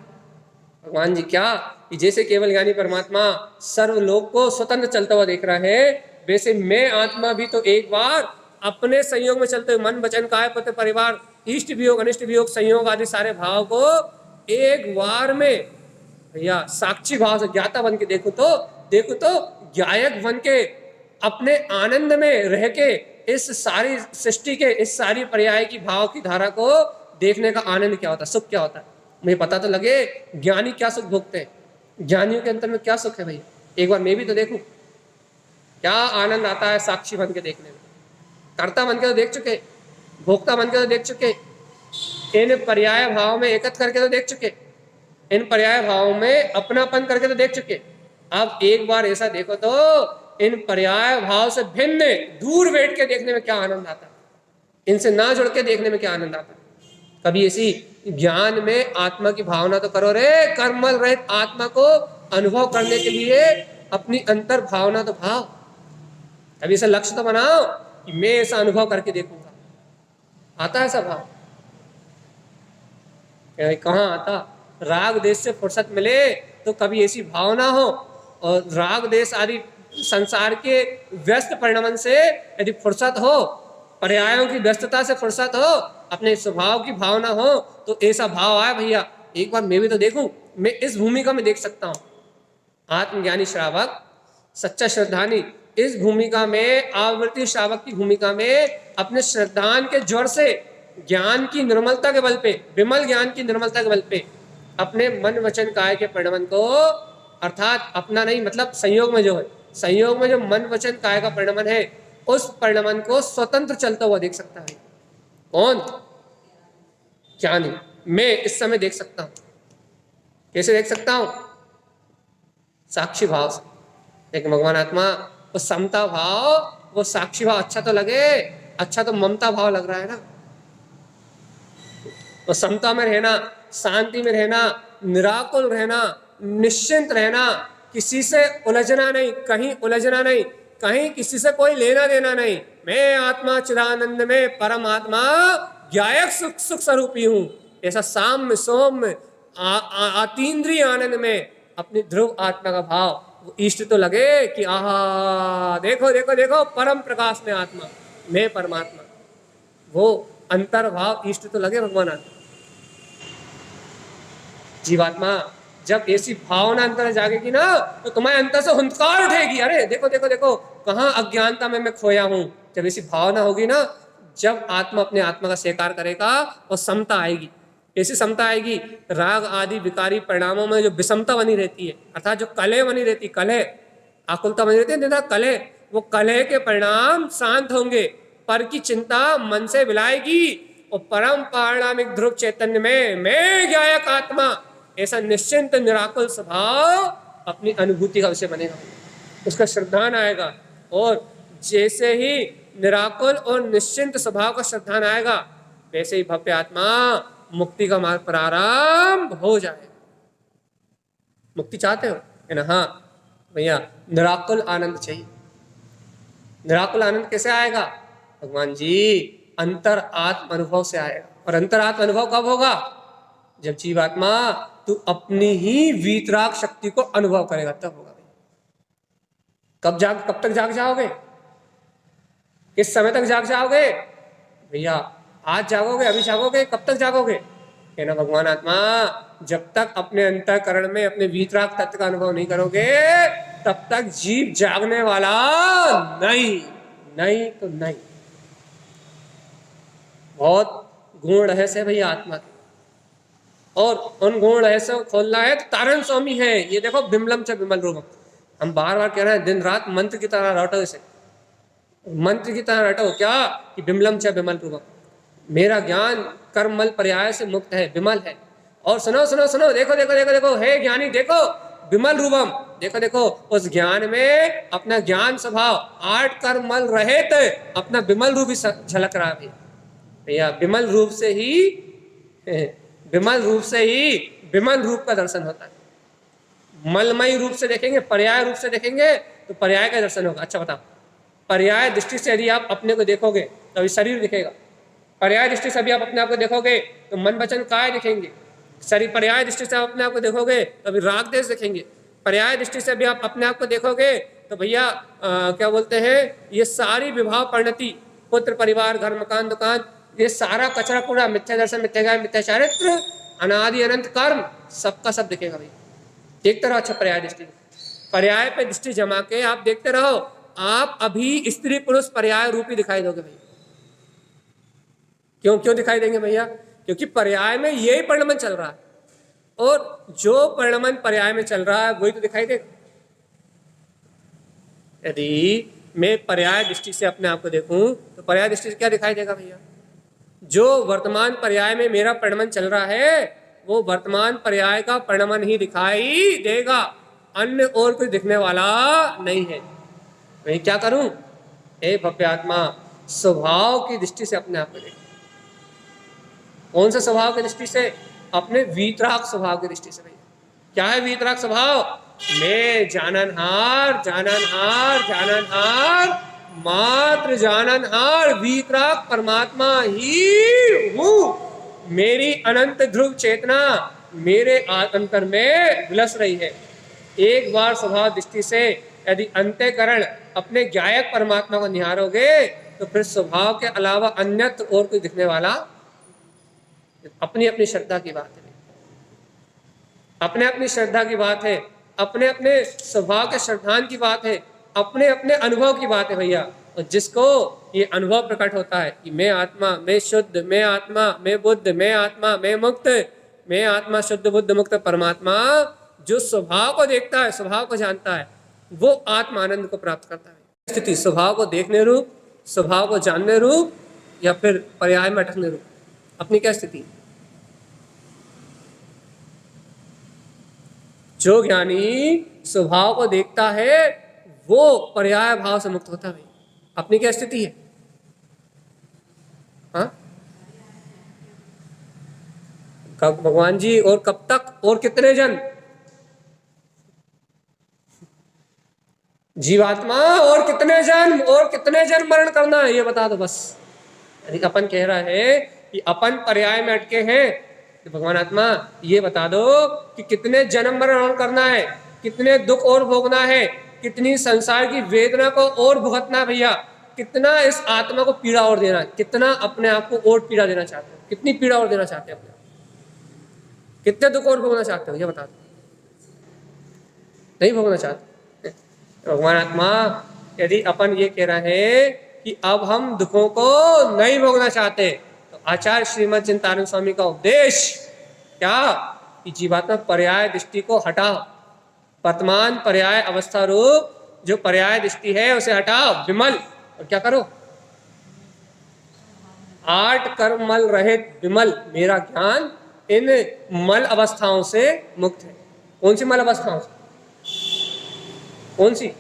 भगवान जी क्या कि जैसे केवल ज्ञानी परमात्मा सर्वलोक को स्वतंत्र चलता हुआ देख रहा है, वैसे मैं आत्मा भी तो एक बार अपने संयोग में चलते हुए मन वचन काया पत्र परिवार इष्ट वियोग अनिष्ट वियोग संयोग आदि सारे भाव को एक बार में भैया साक्षी भाव से ज्ञाता बन के देखो तो ज्ञायक बन के अपने आनंद में रह के इस सारी सृष्टि के इस सारी पर्याय की भाव की धारा को देखने का आनंद क्या होता है, सुख क्या होता है, मुझे पता तो लगे ज्ञानी क्या सुख भोगते हैं, ज्ञानियों के अंतर में क्या सुख है भैया, एक बार मैं भी तो देखूं क्या आनंद आता है साक्षी बन के देखने में। कर्ता बन के तो देख चुके, भोक्ता बन के तो देख चुके, इन पर्याय भाव में एकत्र करके तो देख चुके, इन पर्याय भाव में अपनापन करके तो देख चुके। अब एक बार ऐसा देखो तो इन पर्याय भाव से भिन्न दूर बैठ के देखने में क्या आनंद आता है, इनसे ना जुड़ के देखने में क्या आनंद आता है। कभी ऐसी ज्ञान में आत्मा की भावना तो करो रे, कर्मल रहित आत्मा को अनुभव करने के लिए अपनी अंतर भावना तो भाव, कभी ऐसा लक्ष्य तो बनाओ कि मैं ऐसा अनुभव करके देखूंगा। आता है ऐसा भाव? कहाँ आता? राग देश से फुर्सत मिले तो कभी ऐसी भावना हो, और राग देश आदि संसार के व्यस्त परिणमन से यदि फुर्सत हो, पर्यायों की व्यस्तता से फुर्सत हो, अपने स्वभाव की भावना हो, तो ऐसा भाव आए भैया एक बार मैं भी तो देखूं, मैं इस भूमिका में देख सकता हूं। आत्मज्ञानी श्रावक सच्चा श्रद्धानी इस भूमिका में, आवृत्ति श्रावक की भूमिका में अपने श्रद्धान के जोर से ज्ञान की निर्मलता के बल पे, विमल ज्ञान की निर्मलता के बल पे अपने मन वचन काय के परिणमन को, अर्थात अपना नहीं मतलब संयोग में जो है, संयोग में जो मन वचन काय का परिणमन है, उस परिणमन को स्वतंत्र चलता हुआ देख सकता है। कौन? ज्ञानी। मैं इस समय देख सकता हूं। कैसे देख सकता हूं? साक्षी भाव से। लेकिन भगवान आत्मा वो समता भाव, वो साक्षी भाव अच्छा तो लगे, अच्छा तो ममता भाव लग रहा है ना। वो समता में रहना, शांति में रहना, निराकुल रहना, निश्चिंत रहना, किसी से उलझना नहीं, कहीं उलझना नहीं, कहीं किसी से कोई लेना देना नहीं। मैं आत्मा चिदानंद में परमात्मा ज्ञायक सुख सुख स्वरूपी हूं, ऐसा साम्य सौम्य अतीन्द्रिय आनंद में अपनी ध्रुव आत्मा का भाव, वो इष्ट तो लगे कि आहा देखो देखो देखो परम प्रकाश में आत्मा, मैं परमात्मा, वो अंतर भाव इष्ट तो लगे भगवान आत्मा। जीवात्मा जब ऐसी भावना अंतर जागेगी ना, तो तुम्हारे अंतर से हुंकार उठेगी, अरे देखो देखो देखो कहाँ अज्ञानता में मैं खोया हूं। जब ऐसी भावना होगी ना, जब आत्मा अपने आत्मा का स्वीकार करेगा और समता आएगी। ऐसी समता आएगी, राग आदि विकारी परिणामों में जो विषमता बनी रहती है, अर्थात जो कलह बनी रहती, कलह आकुलता बनी रहती है, कलह, वो कलह के परिणाम शांत होंगे, पर की चिंता मन से विलाएगी, और परम पारणामिक ध्रुव चैतन्य में मैं ज्ञायक आत्मा, ऐसा निश्चिंत निराकुल स्वभाव अपनी अनुभूति का विषय बनेगा। उसका श्रद्धान आएगा, और जैसे ही निराकुल और निश्चिंत स्वभाव का श्रद्धान आएगा, वैसे ही भव्य आत्मा मुक्ति का मार्ग प्रारंभ हो जाए। मुक्ति चाहते हो है ना? हाँ भैया, निराकुल आनंद चाहिए। निराकुल आनंद कैसे आएगा? भगवान जी अंतर आत्म अनुभव से आएगा। और अंतर आत्म अनुभव कब होगा? जब जीवात्मा तू अपनी ही वीतराग शक्ति को अनुभव करेगा, तब होगा। कब तक जाग जाओगे? किस समय तक जाग जाओगे भैया? आज जागोगे, अभी जागोगे, कब तक जागोगे? है ना भगवान आत्मा, जब तक अपने अंतःकरण में अपने वीतराग तत्व का अनुभव नहीं करोगे, तब तक जीव जागने वाला नहीं, नहीं तो नहीं। बहुत गुण रहस्य है भैया आत्मा के, और उन गुण रहस्य को खोलना है तो तारण स्वामी है। ये देखो बिमलम च बिमल रूपम, हम बार बार कह रहे हैं, दिन रात मंत्र की तरह रटो इसे, मंत्र की तरह रटो क्या कि बिमलम च बिमल रूपम, मेरा ज्ञान कर्ममल पर्याय से मुक्त है, विमल है। और सुनो सुनो सुनो, देखो देखो देखो देखो, हे ज्ञानी देखो विमल रूपम, देखो देखो उस ज्ञान में अपना ज्ञान स्वभाव 8 कर्ममल रहित अपना विमल रूप ही झलक रहा है भैया। विमल रूप से ही, विमल रूप से ही विमल रूप का दर्शन होता है। मलमयी रूप से देखेंगे, पर्याय रूप से देखेंगे तो पर्याय का दर्शन होगा। अच्छा बताओ, पर्याय दृष्टि से यदि आप अपने को देखोगे तो अभी शरीर दिखेगा, पर्याय दृष्टि से अभी आप अपने आप को देखोगे तो मन वचन काय दिखेंगे, शरीर पर्याय दृष्टि से आप अपने आप को देखोगे तो अभी राग देश दिखेंगे, पर्याय दृष्टि से अभी आप अपने आप को देखोगे तो भैया क्या बोलते हैं, ये सारी विभाव परिणति, पुत्र परिवार घर मकान दुकान, ये सारा कचरा कूड़ा, मिथ्या दर्शन मिथ्या ज्ञान मिथ्या चारित्र अनादि अनंत कर्म, सबका सब दिखेगा भाई। देखते रहो अच्छा पर्याय दृष्टि, पर्याय पे दृष्टि जमा के आप देखते रहो, आप अभी स्त्री पुरुष पर्याय रूपी दिखाई दोगे भैया। क्यों दिखाई देंगे भैया? क्योंकि पर्याय में यही परिणमन चल रहा है, और जो परिणमन पर्याय में चल रहा है वही तो दिखाई देगा। यदि मैं पर्याय दृष्टि से अपने आप को देखूं तो पर्याय दृष्टि से क्या दिखाई देगा भैया? जो वर्तमान पर्याय में मेरा परिणमन चल रहा है वो वर्तमान पर्याय का परिणमन ही दिखाई देगा, अन्य और कुछ दिखने वाला नहीं है। मैं क्या करूं? हे भव्यात्मा, स्वभाव की दृष्टि से अपने आप को देख। कौन सा स्वभाव की दृष्टि से? अपने वीतराग स्वभाव की दृष्टि से भैया। क्या है वीतराग स्वभाव? मैं जाननहार जाननहार जाननहार मात्र जाननहार वीतराग परमात्मा ही हूं। मेरी अनंत ध्रुव चेतना मेरे अंतर में विलस रही है। एक बार स्वभाव दृष्टि से यदि अंतःकरण अपने ज्ञायक परमात्मा को निहारोगे तो फिर स्वभाव के अलावा अन्यत्र और कुछ दिखने वाला, अपनी अपनी श्रद्धा की बात है, अपने अपनी श्रद्धा की बात है, अपने अपने स्वभाव के श्रद्धान की बात है, अपने अपने अनुभव की बात है भैया। और जिसको ये अनुभव प्रकट होता है कि मैं आत्मा, मैं शुद्ध, मैं आत्मा, मैं बुद्ध, मैं आत्मा, मैं मुक्त, मैं आत्मा शुद्ध बुद्ध मुक्त परमात्मा, जो स्वभाव को देखता है, स्वभाव को जानता है, वो आत्मा आनंद को प्राप्त करता है। स्थिति स्वभाव को देखने रूप, स्वभाव को जानने रूप, या फिर पर्याय में अटकने रूप, अपनी क्या स्थिति? जो ज्ञानी स्वभाव को देखता है वो पर्याय भाव से मुक्त होता है। अपनी क्या स्थिति है? हाँ, कब भगवान जी, और कब तक और कितने जन्म? जीवात्मा और कितने जन्म, और कितने जन्म मरण करना है ये बता दो बस। यदि अपन कह रहा है कि अपन पर्याय में अटके हैं तो भगवान आत्मा ये बता दो कि कितने जन्म मरण करना है, कितने दुख और भोगना है, कितनी संसार की वेदना को और भुगतना है भैया, कितना इस आत्मा को पीड़ा और देना, कितना अपने आप को और पीड़ा देना चाहते हो, कितनी पीड़ा और देना चाहते हो अपने, कितने दुख और भोगना चाहते हो ये बता दो। नहीं भोगना चाहते भगवान आत्मा, यदि अपन ये कह रहे हैं कि अब हम दुखों को नहीं भोगना चाहते तो आचार्य श्रीमद चिंतानंद स्वामी का उपदेश क्या कि जीवात्मा पर्याय दृष्टि को हटाओ, वर्तमान पर्याय अवस्था रूप जो पर्याय दृष्टि है उसे हटाओ विमल, और क्या करो? आठ कर्म मल रहित विमल मेरा ज्ञान इन मल अवस्थाओं से मुक्त है। कौन सी मल अवस्थाओं से? कौन सी?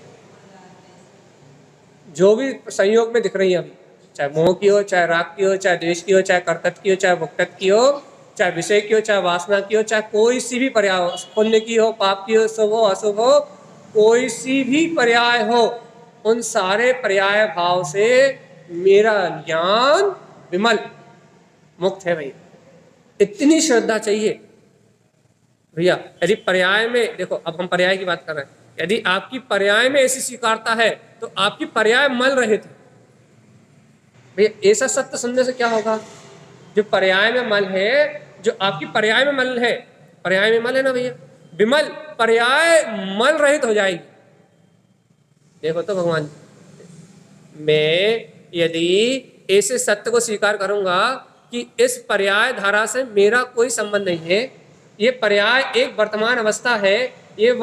जो भी संयोग में दिख रही है अभी, चाहे मोह की हो, चाहे राग की हो, चाहे द्वेष की हो, चाहे कर्तव्य की हो, चाहे भुक्तत्व की हो, चाहे विषय की हो, चाहे वासना की हो, चाहे कोई सी भी पर्याय हो, पुण्य की हो, पाप की हो, शुभ हो अशुभ हो, कोई सी भी पर्याय हो, उन सारे पर्याय भाव से मेरा ज्ञान विमल मुक्त है भैया। इतनी श्रद्धा चाहिए भैया। यदि पर्याय में देखो, अब हम पर्याय की बात कर रहे हैं, यदि आपकी पर्याय में ऐसी स्वीकारता है तो आपकी पर्याय मल रहे थे भैया। ऐसा सत्य सुनने से क्या होगा? जो पर्याय में मल है, जो आपकी पर्याय में मल है, पर्याय में मल है ना भैया, विमल पर्याय मल रहित हो जाएगी। देखो तो भगवान, मैं यदि ऐसे सत्य को स्वीकार करूंगा कि इस पर्याय धारा से मेरा कोई संबंध नहीं है, ये पर्याय एक वर्तमान अवस्था है, ये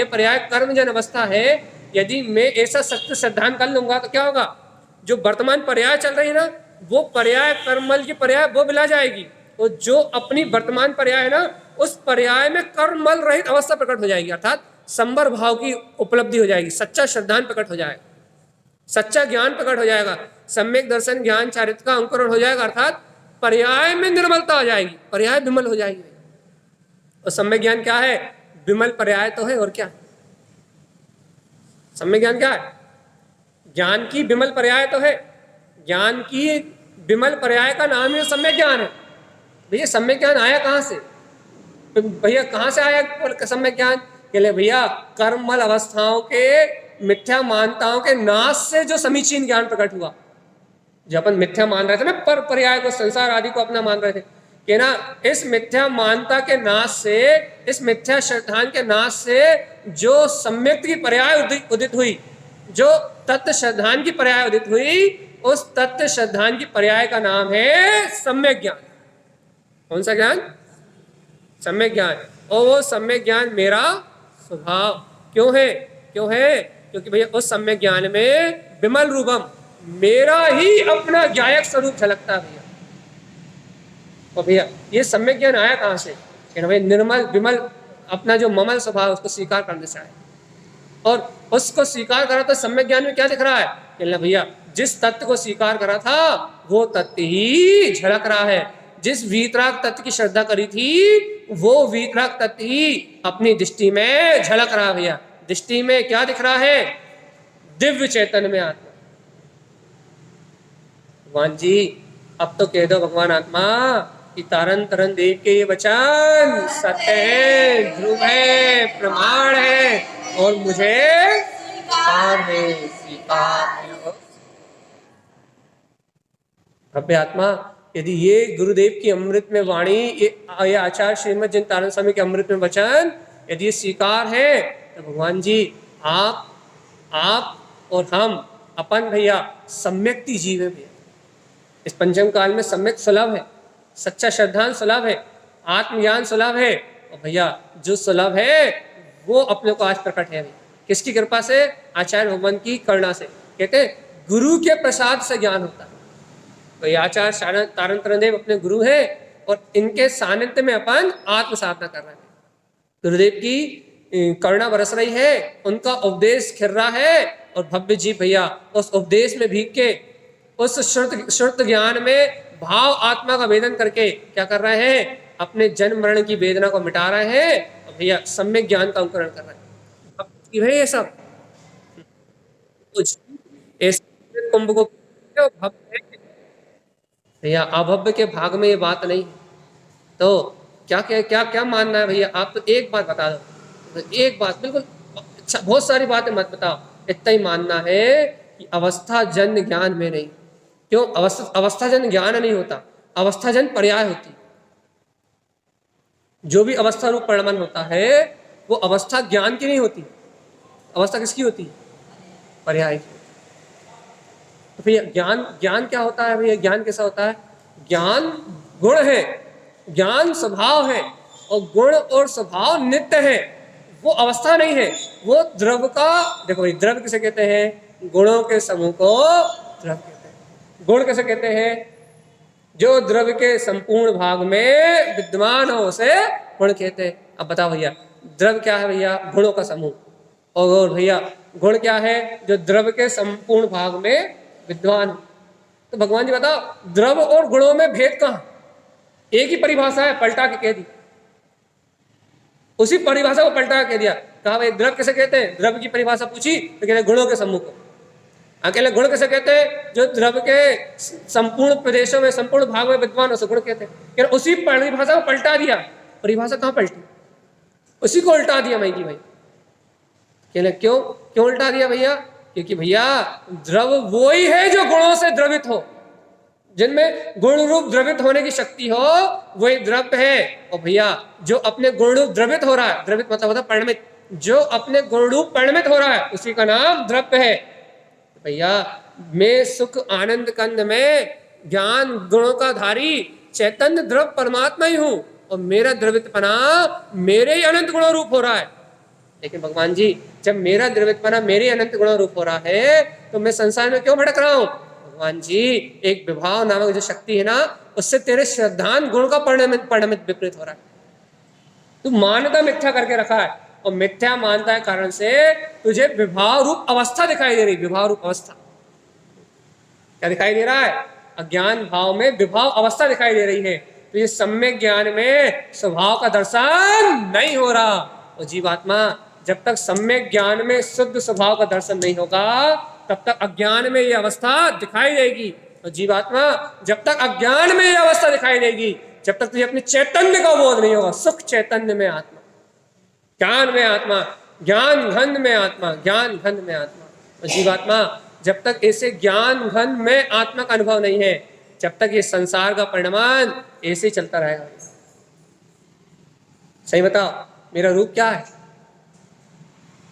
पर्याय कर्मजन अवस्था है, यदि मैं ऐसा सत्य सिद्धांत कर लूंगा तो क्या होगा? जो वर्तमान पर्याय चल रही है ना, वो पर्याय कर्मल की पर्याय वो मिला जाएगी, और जो अपनी वर्तमान पर्याय है ना, उस पर्याय में कर्मल रहित अवस्था प्रकट हो जाएगी, अर्थात संबर भाव की उपलब्धि हो जाएगी, सच्चा श्रद्धांत प्रकट हो जाएगा, सच्चा ज्ञान प्रकट हो जाएगा, सम्यक दर्शन ज्ञान चारित्र का अंकुरण हो जाएगा, अर्थात पर्याय में निर्मलता आ जाएगी, पर्याय विमल हो जाएगी। और सम्यक ज्ञान क्या है? विमल पर्याय तो है, और क्या? सम्यक ज्ञान क्या है? ज्ञान की विमल पर्याय तो है, ज्ञान की विमल पर्याय का नाम ही सम्यक ज्ञान है। भैया सम्यक ज्ञान आया कहाँ से? भैया कहाँ से आया सम्यक ज्ञान? कहले भैया कर्ममल अवस्थाओं के मिथ्या मानताओं के नाश से जो समीचीन ज्ञान प्रकट हुआ। जो अपन मिथ्या मान रहे थे ना, पर पर्याय को, संसार आदि को अपना मान रहे थे, कि ना इस मिथ्या मानता के नाश से, इस मिथ्या श्रद्धान के नाश से जो सम्यक की पर्याय उदित हुई, जो तत्व श्रद्धान की पर्याय उदित हुई, उस तत्व श्रद्धान की पर्याय का नाम है सम्यक ज्ञान। कौन सा ज्ञान? सम्यक ज्ञान। और वो सम्यक ज्ञान मेरा स्वभाव क्यों है? क्यों है? क्योंकि भैया उस सम्यक ज्ञान में विमल रूपम मेरा ही अपना ज्ञायक स्वरूप झलकता है भैया। और भैया ये सम्यक ज्ञान आया कहाँ से? कि भैया निर्मल विमल अपना जो ममल स्वभाव उसको स्वीकार करने से आया। और उसको स्वीकार करा तो सम्यक ज्ञान में क्या दिख रहा है? कि भैया जिस तत्व को स्वीकार करा था वो तत्व ही झलक रहा है। जिस वीतराग तत्व की श्रद्धा करी थी वो वीतराग तत्व ही अपनी दृष्टि में झलक रहा है भैया। दृष्टि में क्या दिख रहा है? दिव्य चैतन्य में आत्मा। भगवान जी अब तो कह दो भगवान आत्मा कि तारण तरन देव के ये वचन सत्य है, ध्रुव है, प्रमाण है और मुझे स्वीकार है, स्वीकार है। भव्य आत्मा यदि ये गुरुदेव की अमृत में वाणी, ये आचार्य श्रीमद जिन तारण स्वामी के अमृत में वचन यदि ये स्वीकार है तो भगवान जी आप और हम अपन भैया सम्यक्ति जीव है भैया। इस पंचम काल में सम्यक सुलभ है, सच्चा श्रद्धान सुलभ है, आत्मज्ञान सुलभ है। और भैया जो सुलभ है वो अपने को आज प्रकट है। किसकी कृपा से? आचार्य भगवान की करुणा से। कहते हैं गुरु के प्रसाद से ज्ञान होता है। तो ये आचार्य तारण तरन देव अपने गुरु हैं और इनके सानिध्य में अपन आत्म साधना कर रहे हैं। गुरुदेव की करुणा बरस रही है, उनका उपदेश खिर रहा है और भव्य जी भैया उस उपदेश में भीग के, उस श्रुत ज्ञान में भाव आत्मा का वेदन करके क्या कर रहे हैं? अपने जन्म मरण की वेदना को मिटा रहे हैं और भैया सम्यक ज्ञान का अंकुरण कर रहे हैं। भैया ये सब कुछ कुंभ को भैया अभव्य के भाग में ये बात नहीं। तो क्या क्या क्या क्या मानना है भैया? आप तो एक बात बता दो, एक बात बिल्कुल, अच्छा बहुत सारी बातें मत बताओ, इतना ही मानना है कि अवस्था जन्य ज्ञान में नहीं। क्यों? अवस्था जन्य ज्ञान नहीं होता, अवस्था जन्य पर्याय होती। जो भी अवस्था रूप परिणमन होता है वो अवस्था ज्ञान की नहीं होती। अवस्था किसकी होती? पर्याय की। तो भैया ज्ञान क्या होता है भैया? ज्ञान कैसा होता है? ज्ञान गुण है, ज्ञान स्वभाव है और गुण और स्वभाव नित्य है। वो अवस्था नहीं है, वो द्रव का, देखो भाई द्रव किसे कहते हैं? गुणों के समूह को द्रव कहते हैं। गुण किसे कहते हैं? जो द्रव के संपूर्ण भाग में विद्यमान हो उसे गुण कहते हैं। अब बताओ भैया द्रव क्या है भैया? गुणों का समूह। और भैया गुण क्या है? जो द्रव के संपूर्ण भाग में विद्वान। तो भगवान जी बताओ द्रव और गुणों में भेद कहाँ? एक ही परिभाषा है, पलटा के कह दी, उसी परिभाषा को पलटा के कह दिया। कहा भाई द्रव किसे कहते हैं? द्रव की परिभाषा पूछी तो कहते गुणों के समूह को। अकेले गुण किसे कहते हैं? जो द्रव के संपूर्ण प्रदेशों में, संपूर्ण भाग में विद्वान उसे गुण कहते हैं। उसी परिभाषा को पलटा दिया। परिभाषा कहाँ पलटी? उसी को उल्टा दिया मैं की भाई। कहले क्यों उल्टा दिया भैया? क्योंकि भैया द्रव वो ही है जो गुणों से द्रवित हो, जिनमें गुण रूप द्रवित होने की शक्ति हो, वही द्रव है। और भैया जो अपने गुण रूप द्रवित हो रहा है, द्रवित मतलब होता है परिणमित, जो अपने गुण रूप परिणमित हो रहा है उसी का नाम द्रव्य है। भैया मैं सुख आनंद कंद में ज्ञान गुणों का धारी चैतन्य द्रव परमात्मा ही हूं और मेरा द्रवितपना मेरे ही अनंत गुणों रूप हो रहा है। लेकिन भगवान जी जब मेरा द्रवितपना मेरे अनंत गुणों रूप हो रहा है तो मैं संसार में क्यों भटक रहा हूं? भगवान जी एक विभाव नामक जो शक्ति है ना, उससे तेरे श्रद्धान गुण का परिणमित विपरीत हो रहा है। तू मान्यता मिथ्या करके रखा है और मिथ्या मानता है कारण से तुझे विभाव रूप अवस्था दिखाई दे रही। विभाव रूप अवस्था क्या दिखाई दे रहा है? अज्ञान भाव में विभाव अवस्था दिखाई दे रही है। तो ये सम्यक ज्ञान में स्वभाव का दर्शन नहीं हो रहा। और जीवात्मा जब तक सम्यक ज्ञान में शुद्ध स्वभाव का दर्शन नहीं होगा तब तक अज्ञान में ये अवस्था दिखाई देगी। और जीवात्मा जब तक अज्ञान में ये अवस्था दिखाई देगी, जब तक तुझे अपने चैतन्य का बोध नहीं होगा, सुख चैतन्य में आत्मा, ज्ञान में आत्मा, ज्ञान घन में आत्मा, ज्ञान घन में आत्मा। और जीवात्मा जब तक ऐसे ज्ञान घन में आत्मा का अनुभव नहीं है, जब तक ये संसार का परिणाम ऐसे चलता रहेगा। सही बताओ, मेरा रूप क्या है?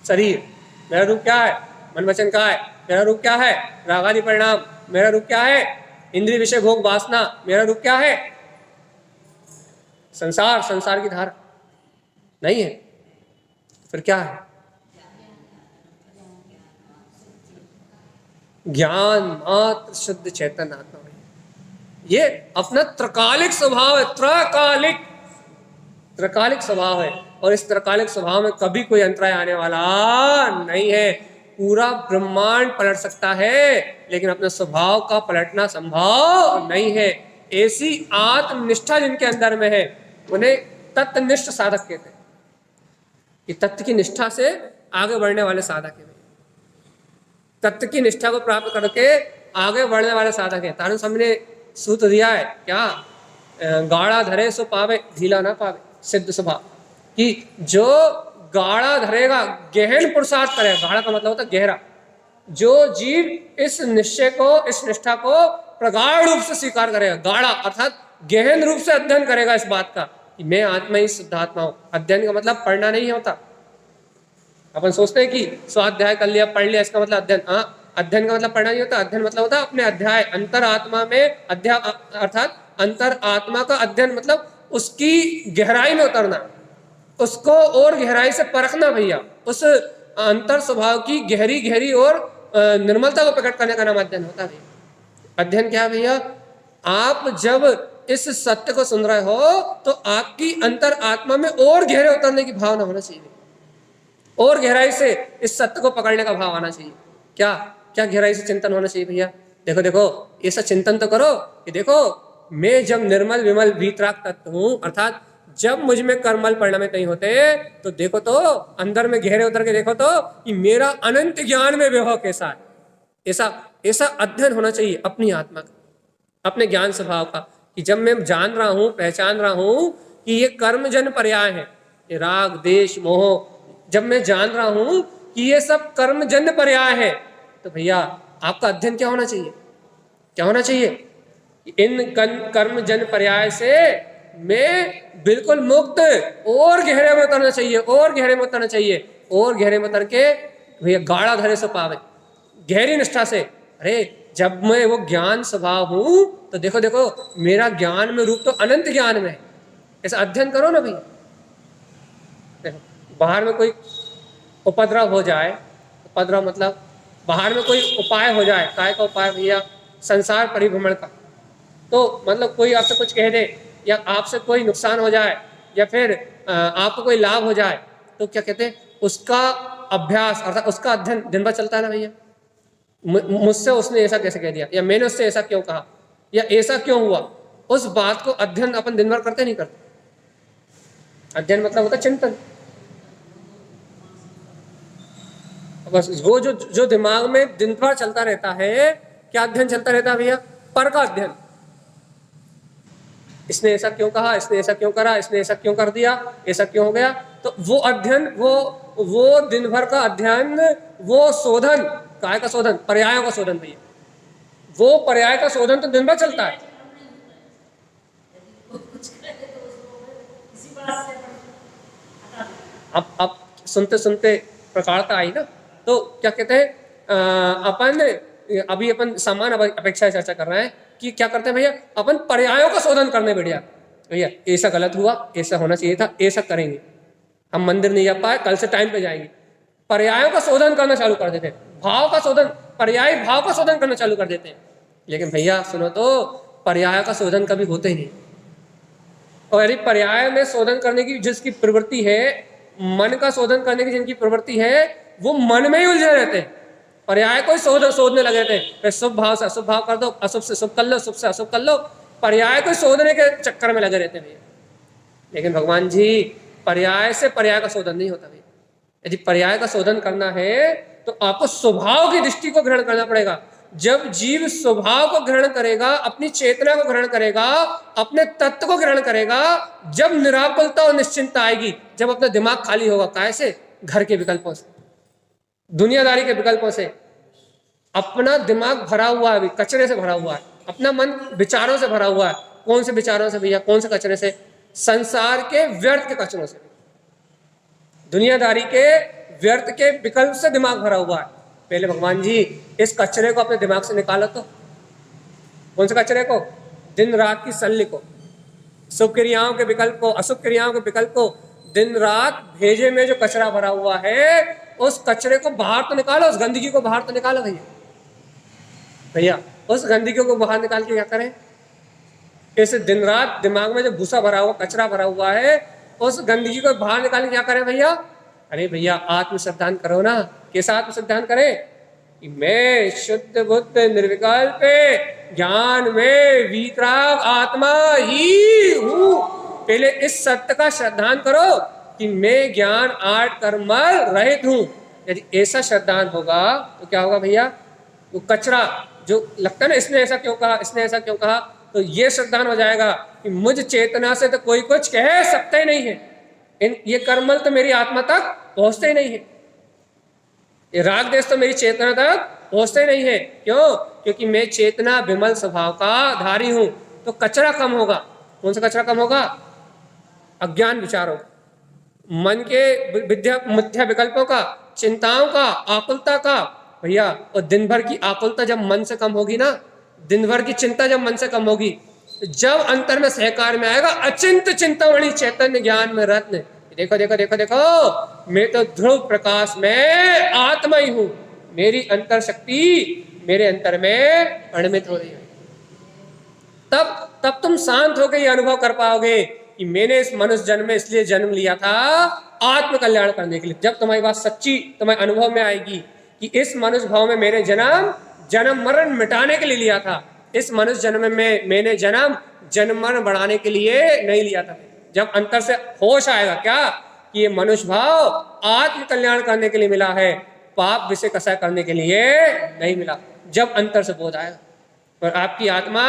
शरीर। मेरा रूप क्या है? मन वचन का है। मेरा रूप क्या है? रागादि परिणाम। मेरा रूप क्या है? इंद्रिय विषय भोग वासना। मेरा रूप क्या है? संसार, संसार की धारा। नहीं है, फिर क्या है? ज्ञान मात्र शुद्ध चैतन्य आत्मा। ये अपना त्रकालिक स्वभाव है, त्रकालिक स्वभाव है। और इस त्रकालिक स्वभाव में कभी कोई अंतराय आने वाला नहीं है। पूरा ब्रह्मांड पलट सकता है, लेकिन अपने स्वभाव का पलटना संभव नहीं है। ऐसी आत्मनिष्ठा जिनके अंदर में है, उन्हें तत्वनिष्ठ साधक कहते हैं। ये तत्व की निष्ठा से आगे बढ़ने वाले साधक हैं। तत्व की निष्ठा को प्राप्त करके आगे बढ़ने वाले साधक हैं। तारण स्वामी ने सूत्र दिया है क्या? गाढ़ा धरे सो पावे, ढीला ना पावे। सिद्ध स्वभाव कि जो गाढ़ा धरेगा, गहन पुरुषार्थ करेगा, गाढ़ा का मतलब होता है गहरा, जो जीव इस निश्चय को, इस निष्ठा को प्रगाढ़ रूप से स्वीकार करेगा, गाढ़ा अर्थात गहन रूप से अध्ययन करेगा इस बात का कि मैं आत्मा ही शुद्ध आत्मा हूं। अध्ययन का मतलब पढ़ना नहीं होता। अपन सोचते हैं कि स्वाध्याय कर लिया, पढ़ लिया, इसका मतलब अध्ययन। हाँ, अध्ययन का मतलब पढ़ना नहीं होता। अध्ययन मतलब होता है अपने अध्याय, अंतर आत्मा में अध्याय, अर्थात अंतर आत्मा का अध्ययन मतलब उसकी गहराई में उतरना, उसको और गहराई से परखना भैया। उस अंतर स्वभाव की गहरी गहरी और निर्मलता को प्रकट करने का नाम अध्ययन होता है भैया। अध्ययन क्या है भैया? आप जब इस सत्य को सुन रहे हो तो आपकी अंतर आत्मा में और गहरे उतरने की भावना होना चाहिए, और गहराई से इस सत्य को पकड़ने का भाव आना चाहिए। क्या क्या गहराई से चिंतन होना चाहिए भैया? देखो देखो, ऐसा चिंतन तो करो कि देखो मैं जब निर्मल विमल वीतराग तत्व हूं, अर्थात जब मुझ में कर्मल परिणामित नहीं होते, तो देखो तो अंदर में गहरे उतर के देखो तो कि मेरा अनंत ज्ञान में विभव कैसा है। ऐसा ऐसा अध्ययन होना चाहिए अपनी आत्मा का, अपने ज्ञान स्वभाव का, कि जब मैं जान रहा हूं, पहचान रहा हूं कि ये कर्मजन पर्याय है, ये राग देश मोह, जब मैं जान रहा हूं कि ये सब कर्मजन्य पर्याय है, तो भैया आपका अध्ययन क्या होना चाहिए? क्या होना चाहिए? इन कर्मजन्य पर्याय से मैं बिल्कुल मुक्त, और गहरे में उतरना चाहिए, और गहरे में उतरना चाहिए, और गहरे में उतर के भैया गाढ़ा धरे सो पावे, गहरी निष्ठा से। अरे जब मैं वो ज्ञान स्वभाव हूं तो देखो देखो मेरा ज्ञान में रूप तो अनंत ज्ञान में है। ऐसा अध्ययन करो ना भैया। बाहर में कोई उपद्रव हो जाए, उपद्रव मतलब बाहर में कोई उपाय हो जाए, काय का उपाय भैया? संसार परिभ्रमण का। तो मतलब कोई आपसे कुछ कह दे, या आपसे कोई नुकसान हो जाए, या फिर आपको कोई लाभ हो जाए, तो क्या कहते हैं? उसका अभ्यास अर्थात उसका अध्ययन दिन भर चलता है ना भैया। मुझसे उसने ऐसा कैसे कह दिया, या मैंने उससे ऐसा क्यों कहा, या ऐसा क्यों हुआ, उस बात को अध्ययन अपन दिन भर करते नहीं करते। अध्ययन मतलब होता चिंतन। बस वो जो दिमाग में दिन भर चलता रहता है, क्या अध्ययन चलता रहता है भैया? पर का अध्ययन। इसने ऐसा क्यों कहा, इसने ऐसा क्यों करा, इसने ऐसा क्यों कर दिया, ऐसा क्यों हो गया। तो वो अध्ययन, वो दिन भर का अध्ययन, वो शोधन, काय का शोधन? पर्यायों का शोधन भैया। वो पर्याय का शोधन तो दिन भर चलता है। अब सुनते सुनते प्रकारता आई ना, तो क्या कहते हैं, अपन समान अपेक्षा चर्चा कर रहे हैं कि क्या करते हैं भैया? अपन पर्यायों का शोधन करने बढ़िया भैया, ऐसा गलत हुआ, ऐसा होना चाहिए था, ऐसा करेंगे, हम मंदिर नहीं जा पाए, कल से टाइम पे जाएंगे। पर्यायों का शोधन करना चालू कर देते हैं, भाव का शोधन, पर्याय भाव का शोधन करना चालू कर देते हैं। लेकिन भैया सुनो तो, पर्याय का शोधन कभी होते ही नहीं। और यदि पर्याय में शोधन करने की जिसकी प्रवृत्ति है, मन का शोधन करने की जिनकी प्रवृत्ति है, वो मन में ही उलझे रहते हैं। पर्याय को शोधने लगे रहते हैं। शुभ भाव से अशुभ भाव कर दो, अशुभ से शुभ कर लो, शुभ से अशुभ कर लो, पर्याय को शोधने के चक्कर में लगे रहते हैं भैया। लेकिन भगवान जी, पर्याय से पर्याय का शोधन नहीं होता भैया। यदि पर्याय का शोधन करना है तो आपको स्वभाव की दृष्टि को ग्रहण करना पड़ेगा। जब जीव स्वभाव को ग्रहण करेगा, अपनी चेतना को ग्रहण करेगा, अपने तत्व को ग्रहण करेगा, जब निराकुलता और निश्चिंतता आएगी, जब अपना दिमाग खाली होगा, कैसे? घर के विकल्पों से, दुनियादारी के विकल्पों से। अपना दिमाग भरा हुआ है, अभी कचरे से भरा हुआ है, अपना मन विचारों से भरा हुआ है। कौन से विचारों से भैया? कौन से कचरे से? संसार के व्यर्थ के कचरों से, दुनियादारी के व्यर्थ के विकल्प से दिमाग भरा हुआ है। पहले भगवान जी इस कचरे को अपने दिमाग से निकालो। तो कौन से कचरे को? दिन रात की सल्ली को, शुभ क्रियाओं के विकल्प को, अशुभ क्रियाओं के विकल्प को, दिन रात भेजे में जो कचरा भरा हुआ है, उस कचरे को बाहर तो निकालो, उस गंदगी को बाहर तो निकालो भैया। उस गंदगी को बाहर निकाल के क्या करें? इस दिन रात दिमाग में जो भूसा भरा हुआ, कचरा भरा हुआ है, उस गंदगी को बाहर निकाल के क्या करें भैया? अरे भैया आत्मश्रद्धान करो ना। कैसा आत्मश्रद्धान करें? कि मैं शुद्ध बुद्ध निर्विकल्प ज्ञान में वीतराग आत्मा ही हूं। पहले इस सत्य का श्रद्धान करो कि मैं ज्ञान आठ कर्मल रहित हूं। यदि ऐसा श्रद्धान होगा तो क्या होगा भैया? वो कचरा जो लगता है ना, इसने ऐसा क्यों कहा, इसने ऐसा क्यों कहा, तो ये श्रद्धान हो जाएगा कि मुझ चेतना से तो कोई कुछ कह सकता ही नहीं है। ये कर्मल तो मेरी आत्मा तक पहुंचते ही नहीं है, ये राग देश तो मेरी चेतना तक पहुंचते ही नहीं है। क्यों? क्योंकि मैं चेतना विमल स्वभाव का धारी हूं। तो कचरा कम होगा। कौन सा कचरा कम होगा? अज्ञान विचारों, मन के मिथ्या विकल्पों का, चिंताओं का, आकुलता का भैया। और दिन भर की आकुलता जब मन से कम होगी ना, दिन भर की चिंता जब मन से कम होगी, जब अंतर में सहकार में आएगा अचिंत चिंतामणि चैतन्य ज्ञान में रत्न। देखो देखो देखो देखो, मैं तो ध्रुव प्रकाश में आत्मा ही हूं। मेरी अंतर शक्ति मेरे अंतर में परिणमित हो रही है। तब तुम शांत होकर ये अनुभव कर पाओगे कि मैंने इस मनुष्य जन्म में इसलिए जन्म लिया था, आत्म कल्याण करने के लिए। जब तुम्हारी बात सच्ची तुम्हारे अनुभव में आएगी कि इस मनुष्य भाव में मैंने जन्म मरण मिटाने के लिए लिया था, इस मनुष्य जन्म में मैंने जन्म मरण बढ़ाने के लिए नहीं लिया था। जब अंतर से होश आएगा क्या कि ये मनुष्य भाव आत्म कल्याण करने के लिए मिला है, पाप विषय कषाय करने के लिए नहीं मिला। जब अंतर से बोध आएगा और आपकी आत्मा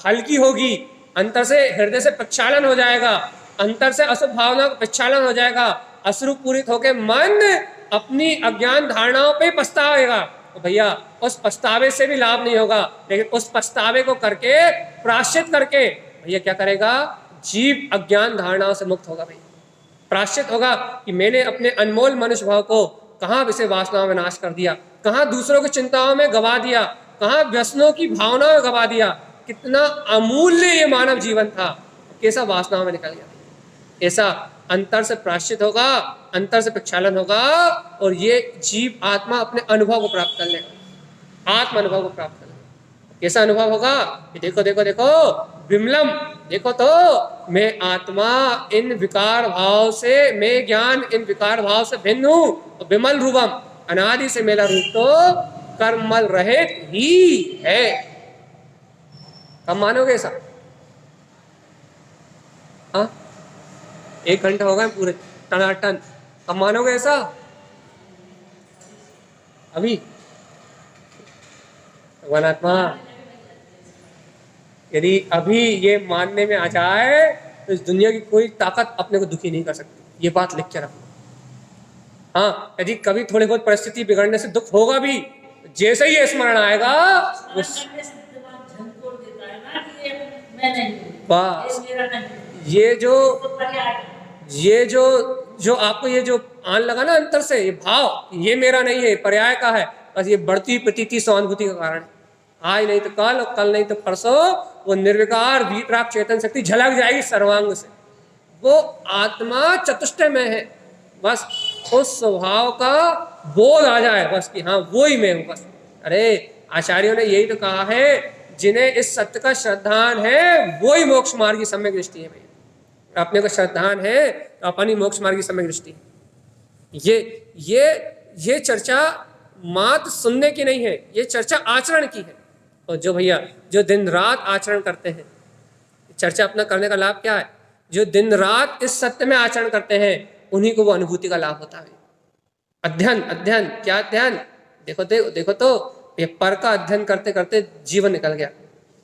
हल्की होगी, अंतर से हृदय से प्रक्षालन हो जाएगा, अंतर से अशुभ भावना का प्रक्षालन हो जाएगा, अश्रु पूरित होकर मन अपनी अज्ञान धारणाओं पे पछताएगा। तो भैया उस पछतावे से भी लाभ नहीं होगा, लेकिन उस पछतावे को करके प्रायश्चित करके भैया क्या करेगा? जीव अज्ञान धारणाओं से मुक्त होगा। भैया प्रायश्चित होगा कि मैंने अपने अनमोल मनुष्य भाव को कहाँ विषय वासनाओं में नाश कर दिया, कहाँ दूसरों की चिंताओं में गवा दिया, कहाँ व्यसनों की भावनाओं में गवा दिया। कितना अमूल्य ये मानव जीवन था, कैसा वासनाओं में निकल गया। ऐसा अंतर से प्रायश्चित होगा, अंतर से प्रक्षालन होगा और ये जीव आत्मा अपने अनुभव को प्राप्त कर लेगा, आत्म अनुभव को प्राप्त कर लेगा। कैसा अनुभव होगा कि देखो देखो देखो विमलम, देखो तो मैं आत्मा इन विकार भाव से, मैं ज्ञान इन विकार भाव से भिन्न हूं। विमल रूपम, अनादि से मेरा रूप तो कर्मल रहित ही है। कब मानोगे ऐसा? हाँ 1 घंटा हो गया पूरे टनाटन, कब मानोगे ऐसा? अभी भगवानात्मा यदि अभी ये मानने में आ जाए तो इस दुनिया की कोई ताकत अपने को दुखी नहीं कर सकती। ये बात लिख के रखो। हाँ यदि कभी थोड़ी बहुत परिस्थिति बिगड़ने से दुख होगा भी, जैसे ही स्मरण आएगा उस बस ये जो आपको ये जो आन लगा ना अंतर से, ये भाव ये मेरा नहीं है, पर्याय का है, बस ये बढ़ती प्रतीति सहानुभूति का कारण है। आज नहीं तो कल, कल नहीं तो परसों वो निर्विकार वीतराग चेतन शक्ति झलक जाएगी सर्वांग से। वो आत्मा चतुष्टय में है, बस उस स्वभाव का बोध आ जाए बस कि हाँ वो ही मैं हूँ बस। अरे आचार्यों ने यही तो कहा है, जिन्हें इस सत्य का श्रद्धान है वो ही मोक्ष मार्ग की सम्यक दृष्टि है। भैया अपने को श्रद्धान है तो अपनी मोक्ष मार्ग की सम्यक दृष्टि है। ये चर्चा मात्र सुनने की नहीं है, ये चर्चा आचरण की है। और जो भैया जो दिन रात आचरण करते हैं, चर्चा अपना करने का लाभ क्या है? जो दिन रात इस सत्य में आचरण करते हैं उन्हीं को वो अनुभूति का लाभ होता है। अध्ययन क्या अध्ययन? देखो देखो देखो, तो ये पर का अध्ययन करते करते जीवन निकल गया,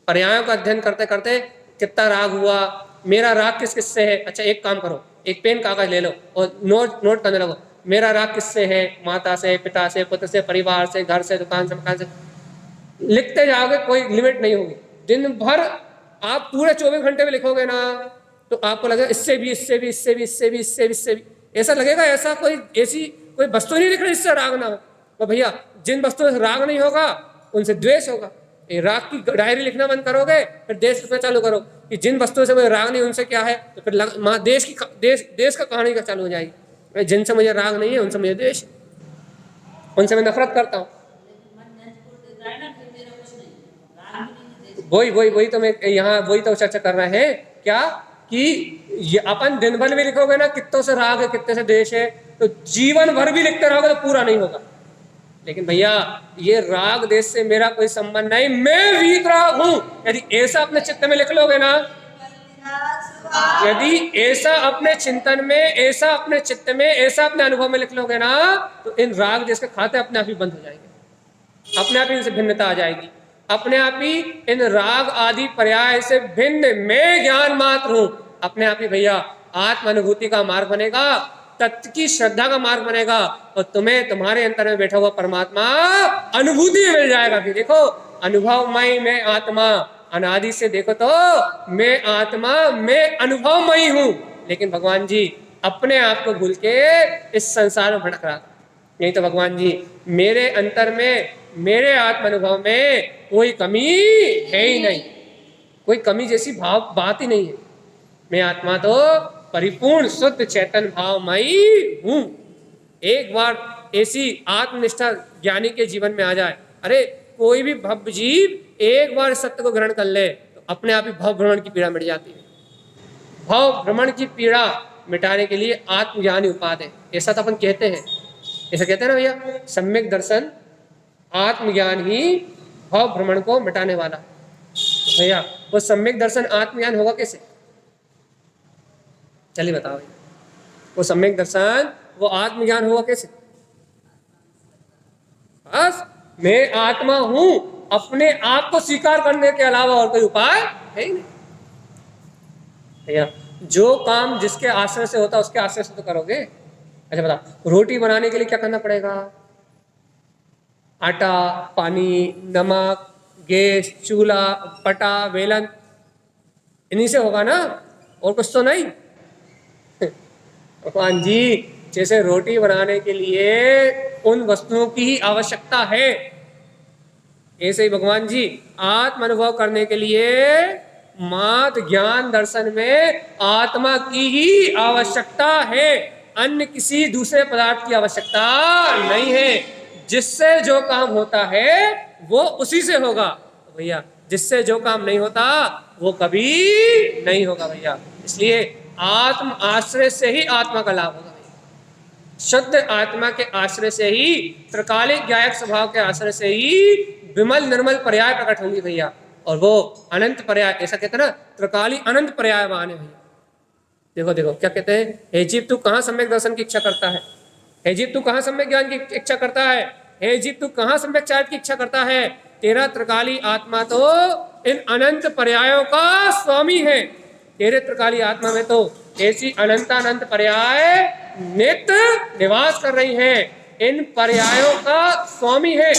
पर्यायों का अध्ययन करते करते कितना राग हुआ, मेरा राग किस किस से है। अच्छा एक काम करो, एक पेन कागज ले लो और नोट नोट करने लगो, मेरा राग किससे है, माता से, पिता से, पुत्र से, परिवार से, घर से, दुकान से, मकान से। लिखते जाओगे, कोई लिमिट नहीं होगी। दिन भर आप पूरे 24 घंटे में लिखोगे ना, तो आपको लगेगा इससे भी, इससे भी, इससे भी, इससे भी, इससे भी, इससे भी, ऐसा लगेगा ऐसा कोई ऐसी कोई वस्तु नहीं लिख रही जिससे राग ना हो। तो भैया जिन वस्तुओं से राग नहीं होगा उनसे द्वेष होगा। ये राग की डायरी लिखना बंद करोगे, फिर देश लिखना चालू करो कि जिन वस्तुओं से मुझे राग नहीं उनसे क्या है, तो फिर देश का कहानी का चालू हो जाएगी। जिनसे मुझे राग नहीं है उनसे मुझे द्वेष है, उनसे मैं नफरत करता हूँ। वही तो मैं यहाँ वही तो चर्चा कर रहे हैं क्या, कि ये अपन दिन भर भी लिखोगे ना कितनों से राग है, कितने से देश है, तो जीवन भर भी लिखते रहोगे तो पूरा नहीं होगा। लेकिन भैया ये राग देश से मेरा कोई संबंध नहीं, मैं वीत राग हूं, यदि ऐसा अपने चित्त में लिख लोगे ना, यदि ऐसा अपने चिंतन में, ऐसा अपने चित्त में, ऐसा अपने अनुभव में लिख लोगे ना, तो इन राग देश के खाते अपने आप ही बंद हो जाएंगे, अपने आप ही इनसे भिन्नता आ जाएगी, अपने आप ही इन राग आदि पर्याय से भिन्न मैं ज्ञान मात्र हूं, अपने आप ही भैया आत्म अनुभूति का मार्ग बनेगा, तत्व की श्रद्धा का मार्ग बनेगा, और तुम्हें तुम्हारे अंतर में बैठा हुआ परमात्मा अनुभूति में मिल जाएगा। कि देखो अनुभवमय मैं आत्मा, अनादि से देखो तो मैं आत्मा, मैं अनुभवमयी हूं, लेकिन भगवान जी अपने आप को भूल के इस संसार में भटक रहा था। नहीं तो भगवान जी मेरे अंतर में, मेरे आत्म अनुभव में कोई कमी है ही नहीं, कोई कमी जैसी बात ही नहीं है। मैं आत्मा तो परिपूर्ण शुद्ध चैतन्य भावमयी हूं। एक बार ऐसी आत्मनिष्ठा ज्ञानी के जीवन में आ जाए, अरे कोई भी भव जीव एक बार सत्य को ग्रहण कर ले तो अपने आप ही भव भ्रमण की पीड़ा मिट जाती है। भव भ्रमण की पीड़ा मिटाने के लिए आत्मज्ञानी उपाय है, ऐसा तो अपन कहते हैं, ऐसा कहते हैं ना भैया, सम्यक दर्शन आत्मज्ञान ही भव भ्रमण को मिटाने वाला। तो भैया वो सम्यक दर्शन आत्मज्ञान होगा कैसे, चलिए बताओ भैया, वो सम्यक दर्शन वो आत्मज्ञान होगा कैसे? बस मैं आत्मा हूं, अपने आप को स्वीकार करने के अलावा और कोई उपाय है ही नहीं। भैया जो काम जिसके आश्रय से होता है उसके आश्रय से तो करोगे। अच्छा बता, रोटी बनाने के लिए क्या करना पड़ेगा? आटा, पानी, नमक, गैस, चूल्हा, पटा, वेलन, इन्हीं से होगा ना, और कुछ तो नहीं। भगवान जी जैसे रोटी बनाने के लिए उन वस्तुओं की ही आवश्यकता है, ऐसे ही भगवान जी आत्म अनुभव करने के लिए मात ज्ञान दर्शन में आत्मा की ही आवश्यकता है, अन्य किसी दूसरे पदार्थ की आवश्यकता नहीं है। जिससे जो काम होता है वो उसी से होगा भैया, जिससे जो काम नहीं होता वो कभी नहीं होगा भैया। इसलिए आत्म आश्रय से ही आत्मा का लाभ होगा भैया, शुद्ध आत्मा के आश्रय से ही, त्रिकालिक ज्ञायक स्वभाव के आश्रय से ही विमल निर्मल पर्याय प्रकट होंगी भैया, और वो अनंत पर्याय, ऐसा कहते हैं ना, त्रिकाली अनंत पर्यायवान है भैया। देखो देखो क्या कहते हैं, हे जीव तू कहाँ सम्यक दर्शन की इच्छा करता है, हे जीव तू कहाँ सम्यक ज्ञान की इच्छा करता है, हे जीव तू कहाँ सम्यक चारित्र की इच्छा करता है, तेरा त्रिकाली आत्मा तो इन अनंत पर्यायों का स्वामी है। तेरे त्रिकाली आत्मा में तो ऐसी अनंतानंत पर्याय नित्य निवास कर रही हैं, इन पर्यायों का स्वामी है,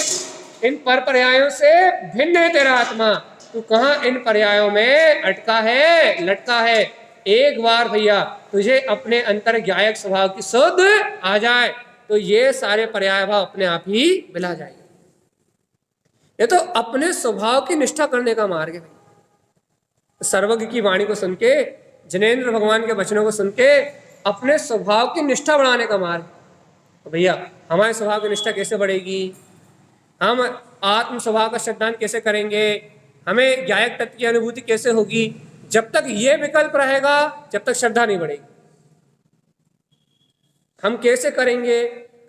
इन पर पर्यायों से भिन्न है तेरा आत्मा। तू कहाँ इन पर्यायों में अटका है, लटका है। एक बार भैया तुझे अपने अंतर ज्ञायक स्वभाव की सुध आ जाए तो ये सारे पर्याय भाव अपने आप ही मिला जाएंगे। ये तो अपने स्वभाव की निष्ठा करने का मार्ग है भाई। सर्वज्ञ की वाणी को सुन के, जिनेंद्र भगवान के वचनों को सुन के अपने स्वभाव की निष्ठा बढ़ाने का मार्ग। तो भैया हमारे स्वभाव की निष्ठा कैसे बढ़ेगी, हम आत्म स्वभाव का श्रद्धांत कैसे करेंगे, हमें ज्ञायक तत्व की अनुभूति कैसे होगी? जब तक ये विकल्प रहेगा जब तक श्रद्धा नहीं बढ़ेगी। हम कैसे करेंगे,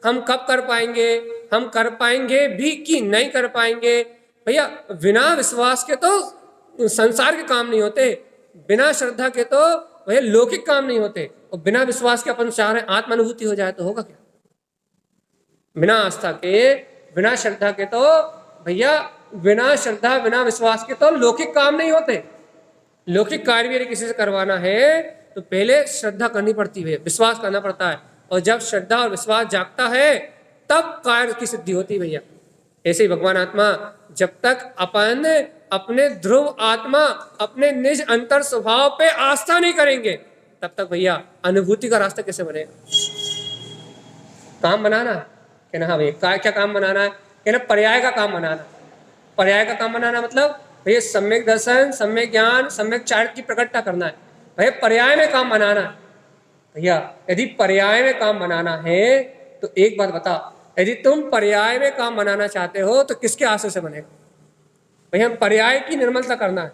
हम कब कर पाएंगे, हम कर पाएंगे भी कि नहीं कर पाएंगे? भैया बिना विश्वास के तो संसार के काम नहीं होते, बिना श्रद्धा के तो भैया लौकिक काम नहीं होते, और बिना विश्वास के अपन चाह रहे आत्मानुभूति हो जाए तो होगा क्या? बिना आस्था के बिना श्रद्धा के तो भैया, बिना श्रद्धा बिना विश्वास के तो लौकिक काम नहीं होते। लौकिक कार्य भी यदि किसी से करवाना है तो पहले श्रद्धा करनी पड़ती है, विश्वास करना पड़ता है, और जब श्रद्धा और विश्वास जागता है तब कार्य की सिद्धि होती है भैया। ऐसे ही भगवान आत्मा, जब तक अपन अपने ध्रुव आत्मा, अपने निज अंतर स्वभाव पे आस्था नहीं करेंगे, तब तक भैया अनुभूति का रास्ता कैसे बनेगा? काम बनाना कहना, हाँ भैया क्या काम बनाना है? कहना पर्याय का काम बनाना। पर्याय का काम बनाना मतलब भैया सम्यक दर्शन, सम्यक ज्ञान, सम्यक चारित्र की प्रकटता करना है। भैया पर्याय में काम बनाना है। भैया यदि पर्याय में काम बनाना है तो एक बात बता, यदि तुम पर्याय में काम बनाना चाहते हो तो किसके आश्रय से बनेगा? भैया पर्याय की निर्मलता करना है।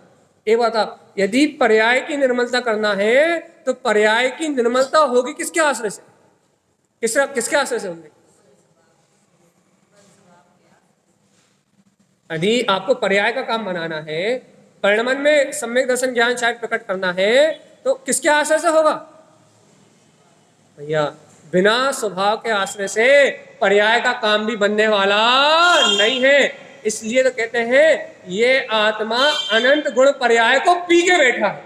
एक बात, यदि पर्याय की निर्मलता करना है तो पर्याय की निर्मलता होगी किसके आश्रय से? किसके आश्रय से होगी? यदि आपको पर्याय का काम बनाना है, परिणमन में सम्यक दर्शन ज्ञान शायद प्रकट करना है, तो किसके आश्रय से होगा? भैया बिना स्वभाव के आश्रय से पर्याय का काम भी बनने वाला नहीं है। इसलिए तो कहते हैं ये आत्मा अनंत गुण पर्याय को पी के बैठा है।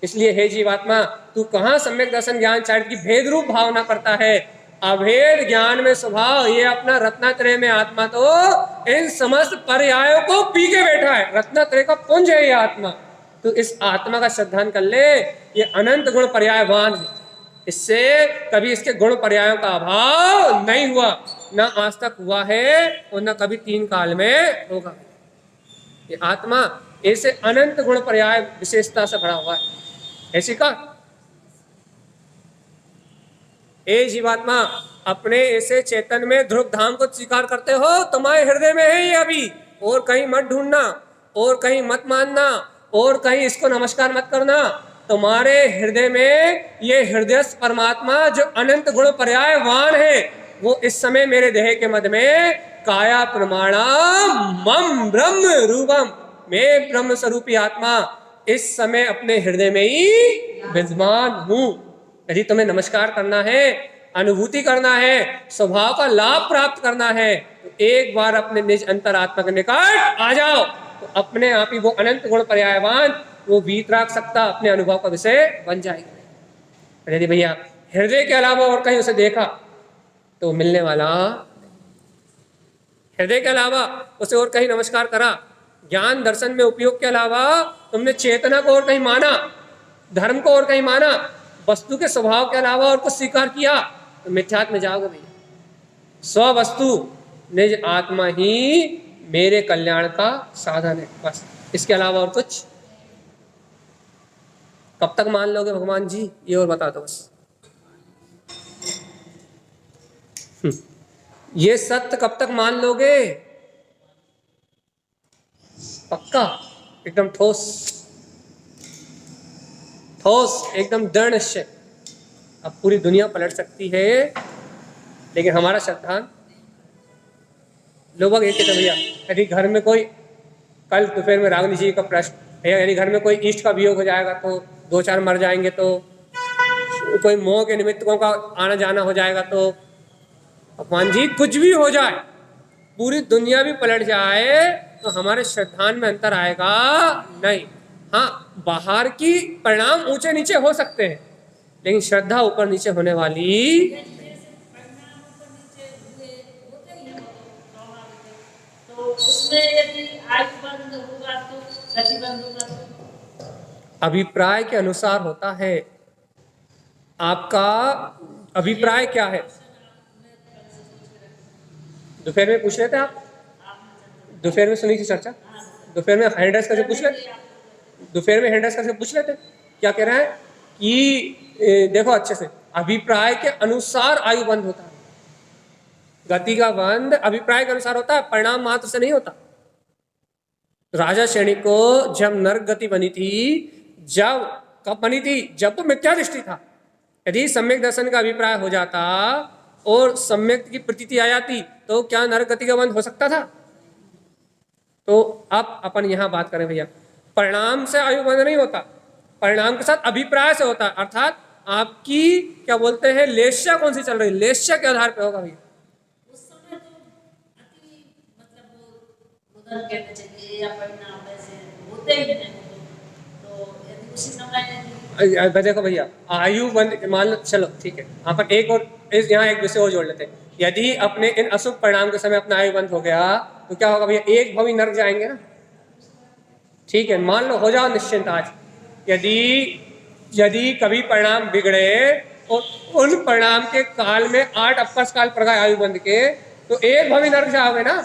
इसलिए हे जीवात्मा, तू कहाँ सम्यक दर्शन ज्ञान चारित्र की भेद रूप भावना करता है? अभेद ज्ञान में स्वभाव ये अपना रत्नात्रय में आत्मा तो इन समस्त पर्यायों को पी के बैठा है। रत्नात्रय का पुंज है ये आत्मा। तो इस आत्मा का श्रद्धान कर ले, ये अनंत गुण पर्यायवान है। इससे कभी इसके गुण पर्यायों का अभाव नहीं हुआ, ना आज तक हुआ है और ना कभी तीन काल में होगा। ये आत्मा ऐसे अनंत गुण पर्याय विशेषता से भरा हुआ है। ऐसी का ए जीवात्मा, अपने ऐसे चेतन में ध्रुव धाम को स्वीकार करते हो, तुम्हारे हृदय में है ये अभी, और कहीं मत ढूंढना, और कहीं मत मानना, और कहीं इसको नमस्कार मत करना। तुम्हारे हृदय में ये हृदय परमात्मा जो अनंत गुण पर्यायवान है, वो इस समय मेरे देह के मध्य में काया प्रमाणम मम ब्रह्म रूपम, मैं ब्रह्म स्वरूपी आत्मा इस समय अपने हृदय में ही विद्यमान हूं। यदि तुम्हें नमस्कार करना है, अनुभूति करना है, स्वभाव का लाभ प्राप्त करना है, तो एक बार अपने निज अंतरात्मा के निकट आ जाओ, तो अपने आप ही वो अनंत गुण पर्यायवान, वो वीतराग सत्ता अपने अनुभव का विषय बन जाएगी। यदि भैया हृदय के अलावा और कहीं उसे देखा तो मिलने वाला, हृदय के अलावा उसे और कहीं नमस्कार करा, ज्ञान दर्शन में उपयोग के अलावा तुमने चेतना को और कहीं माना, धर्म को और कहीं माना, वस्तु के स्वभाव के अलावा और कुछ स्वीकार किया, तो मिथ्यात्व में जाओगे भैया। स्व वस्तु निज आत्मा ही मेरे कल्याण का साधन है, बस इसके अलावा और कुछ। कब तक मान लोगे भगवान जी, ये और बता दो बस। ये सत्य कब तक मान लोगे? पक्का, एकदम ठोस ठोस, एकदम दृढ़ निश्चय। अब पूरी दुनिया पलट सकती है, लेकिन हमारा श्रद्धान लोग एक भैया, यदि घर में कोई, कल दोपहर में रागनी जी का प्रश्न भैया, यदि घर में कोई इष्ट का वियोग हो जाएगा तो दो चार मर जाएंगे, तो कोई मोह के निमित्तों का आना जाना हो जाएगा, तो भगवान जी कुछ भी हो जाए, पूरी दुनिया भी पलट जाए, तो हमारे श्रद्धान में अंतर आएगा नहीं। हाँ, बाहर की परिणाम ऊंचे नीचे हो सकते हैं, लेकिन श्रद्धा ऊपर नीचे होने वाली। अभिप्राय के अनुसार होता है। आपका अभिप्राय क्या है? दोपहर में पूछ रहे थे आप, दोपहर में सुनी थी चर्चा, दोपहर में हैंडराइज करके पूछ लेते, दोपहर में हैंडराइज करके पूछ लेते क्या कह रहे हैं कि देखो अच्छे से, अभिप्राय के अनुसार आयु बंद होता है। गति का बंद अभिप्राय के अनुसार होता है, परिणाम मात्र से नहीं होता। राजा श्रेणी को जब नरक गति बनी थी, जब कब बनी थी? जब तो मिथ्या दृष्टि था। यदि सम्यक दर्शन का अभिप्राय हो जाता और सम्यक की प्रतीति आ जाती, तो क्या नरक गति का बंद हो सकता था? तो अब अपन यहां बात करें भैया, परिणाम से आयु बंद नहीं होता, परिणाम के साथ अभिप्राय से होता है। अर्थात आपकी क्या बोलते हैं, लेश्या कौन सी चल रही है, लेश्या के आधार पर होगा भैया। उधर कहना चाहिए या परिणाम ऐसे होते ही नहीं तो यदि उसी समय देखो भैया, आयु बंद मान लो, चलो ठीक है, यहाँ पर एक और यहाँ एक विषय और जोड़ लेते हैं। यदि अपने इन अशुभ परिणाम के समय अपना आयु बंद हो गया तो क्या होगा भैया, एक भव ही नरक जाएंगे ना। ठीक है, मान लो, हो जाओ निश्चिंत आज। यदि यदि कभी परिणाम बिगड़े और उन परिणाम के काल में 8 अपकर्ष काल पड़ गए आयु बंद के, तो एक भव ही नरक जाओगे ना,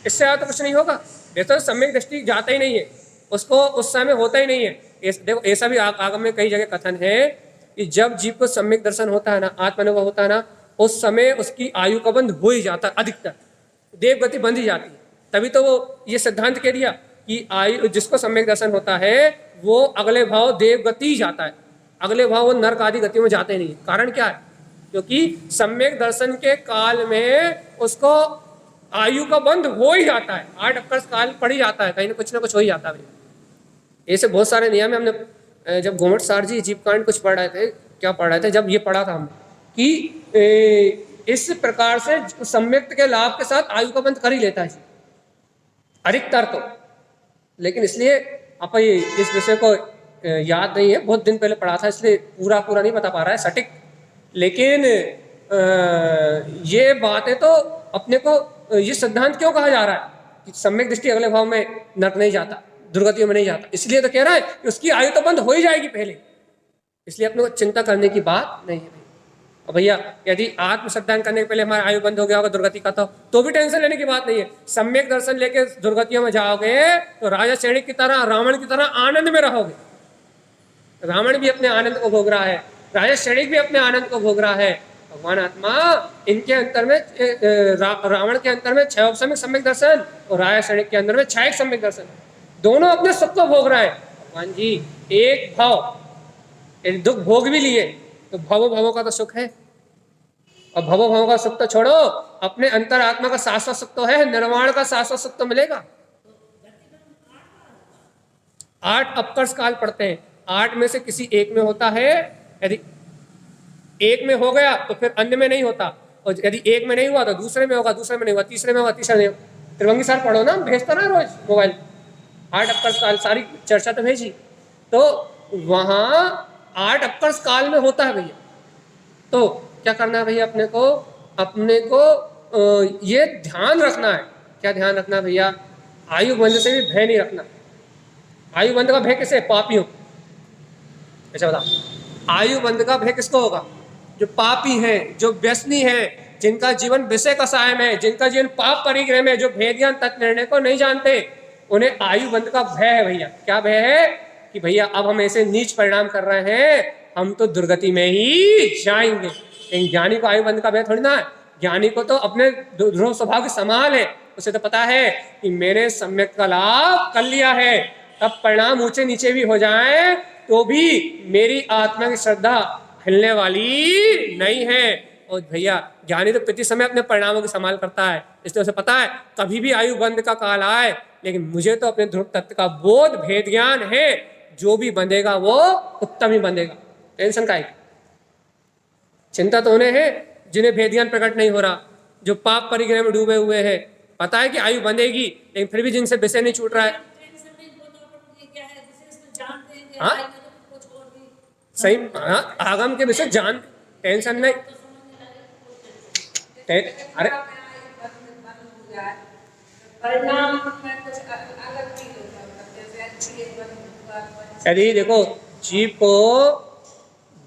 इससे ज्यादा तो कुछ नहीं होगा। ये तो सम्यक दृष्टि जाता ही नहीं है, उसको उस समय होता ही नहीं है। देखो ऐसा भी आगम में कई जगह कथन है कि जब जीव को सम्यक दर्शन होता है ना, आत्मानुभव होता है ना, उस समय उसकी आयु का बंध हो ही जाता है, अधिकतर देव गति बंध ही जाती है। तभी तो वो ये सिद्धांत कह दिया कि आयु जिसको सम्यक दर्शन होता है वो अगले भाव देव गति जाता है, अगले भाव वो नरक आदि गतियों में जाते नहीं है। कारण क्या है? क्योंकि सम्यक दर्शन के काल में उसको आयु का बंध हो ही जाता है, 8 अपकर्ष काल पड़ ही जाता है, कहीं ना कुछ हो ही जाता है। ऐसे बहुत सारे नियम है। हमने जब घूमट सार जी जीव कांड कुछ पढ़ रहे थे, क्या पढ़ रहे थे, जब ये पढ़ा था हमने कि इस प्रकार से सम्यक्त के लाभ के साथ आयु का बंध कर ही लेता है अधिकतर तो। लेकिन इसलिए आप ये इस विषय को याद नहीं है, बहुत दिन पहले पढ़ा था, इसलिए पूरा नहीं बता पा रहा है सटीक। लेकिन ये बात है तो अपने को ये सिद्धांत क्यों कहा जा रहा है कि सम्यक दृष्टि अगले भाव में नरक नहीं जाता, दुर्गतियों में नहीं जाता, इसलिए तो कह रहा है कि उसकी आयु तो बंद हो ही जाएगी पहले, इसलिए अपने को चिंता करने की बात नहीं है। और भैया यदि आत्मश्रद्धान करने के पहले हमारा आयु बंद हो गया होगा दुर्गति का, तो भी टेंशन लेने की बात नहीं है। सम्यक दर्शन लेके दुर्गतियों में जाओगे तो राजा श्रेणी की तरह, रावण की तरह आनंद में रहोगे। रावण भी अपने आनंद को भोग रहा है, राजा श्रेणी भी अपने आनंद को भोग रहा है। भगवान आत्मा इनके अंतर में रावण के अंतर में 6 सम्यक दर्शन और राजा श्रेणी के अंदर में 6 सम्यक दर्शन, दोनों अपने सुख को भोग रहे हैं। भगवान जी एक भाव दुख भोग भी लिए तो भवों का तो सुख है, और भवों का सुख तो छोड़ो, अपने अंतर आत्मा का शाश्वत सुख तो है, निर्वाण का शाश्वत सुख तो मिलेगा। 8 अपकर्ष काल पड़ते हैं, 8 में से किसी एक में होता है। यदि एक में हो गया तो फिर अन्य में नहीं होता, और यदि एक में नहीं हुआ तो दूसरे में होगा, दूसरे में नहीं हुआ तीसरे में होगा, तीसरे में नहीं होगा। त्रिभंगी सार पढ़ो ना, भेजता ना रोज मोबाइल, 8 अपकर्ष काल सारी चर्चा तो भेजी, तो वहां 8 अपकर्ष काल में होता है भैया। तो क्या करना है भैया, अपने को ये ध्यान रखना है। क्या ध्यान रखना है भैया? आयु बंध से भी भय नहीं रखना। आयु बंध का भय किसे? पापियों। अच्छा बताओ, आयु बंध का भय किसको होगा? जो पापी हैं, जो व्यसनी हैं, जिनका जीवन विषय कसायम है, जिनका जीवन पाप परिग्रह में, जो भेद ज्ञान तत्व निर्णय को नहीं जानते, उन्हें आयु बंध का भय है भैया। क्या भय है? कि भैया अब हम ऐसे नीच परिणाम कर रहे हैं, हम तो दुर्गति में ही जाएंगे। लेकिन ज्ञानी को आयु बंध का भय थोड़ी ना है। ज्ञानी को तो अपने ध्रुव स्वभाव की संभाल है, उसे तो पता है कि मैंने सम्यक का लाभ कर लिया है, अब परिणाम ऊंचे नीचे भी हो जाए तो भी मेरी आत्मा की श्रद्धा हिलने वाली नहीं है। और भैया ज्ञानी तो प्रति समय अपने परिणामों की संभाल करता है, इसलिए उसे पता है कभी भी आयु बंध का काल आए, लेकिन मुझे तो अपने ध्रुव तत्व का बोध भेद ज्ञान है, जो भी बंधेगा वो उत्तम ही बंधेगा। टेंशन का है, चिंता तो उन्हें है जिन्हें भेद ज्ञान प्रकट नहीं हो रहा, जो पाप परिग्रह में डूबे हुए हैं। पता है कि आयु बंधेगी, लेकिन फिर भी जिनसे विषय नहीं छूट रहा है। हाँ सही, हाँ आगम के विषय जान, टेंशन नहीं। अरे यदि देखो जीव को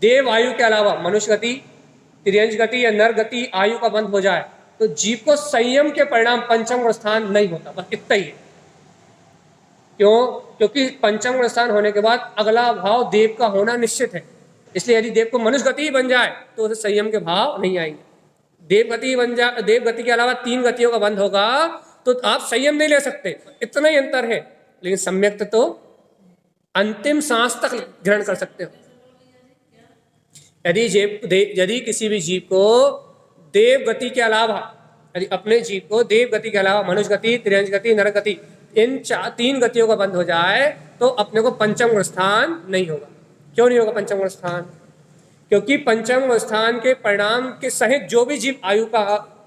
देव आयु के अलावा मनुष्य गति, तिर्यंश गति या नर गति आयु का बंद हो जाए तो जीव को संयम के परिणाम पंचम गुण स्थान नहीं होता, बस इतना ही है। क्यों? क्योंकि पंचम गुण स्थान होने के बाद अगला भाव देव का होना निश्चित है। इसलिए यदि देव को मनुष्य गति ही बन जाए तो उसे संयम के भाव नहीं आएंगे। देव गति के अलावा 3 गतियों का बंद होगा तो आप संयम नहीं ले सकते, इतना ही अंतर है। लेकिन सम्यक्त तो अंतिम सांस तक ग्रहण कर सकते हो। यदि किसी भी जीव को देव गति के अलावा, यदि अपने जीव को देव गति के अलावा मनुष्य गति, तिर्यंश गति, नर गति, इन 3 गतियों का बंद हो जाए तो अपने को पंचम गुण स्थान नहीं होगा। क्यों नहीं होगा पंचम गुण स्थान? क्योंकि पंचम गुण स्थान के परिणाम के सहित जो भी जीव आयु का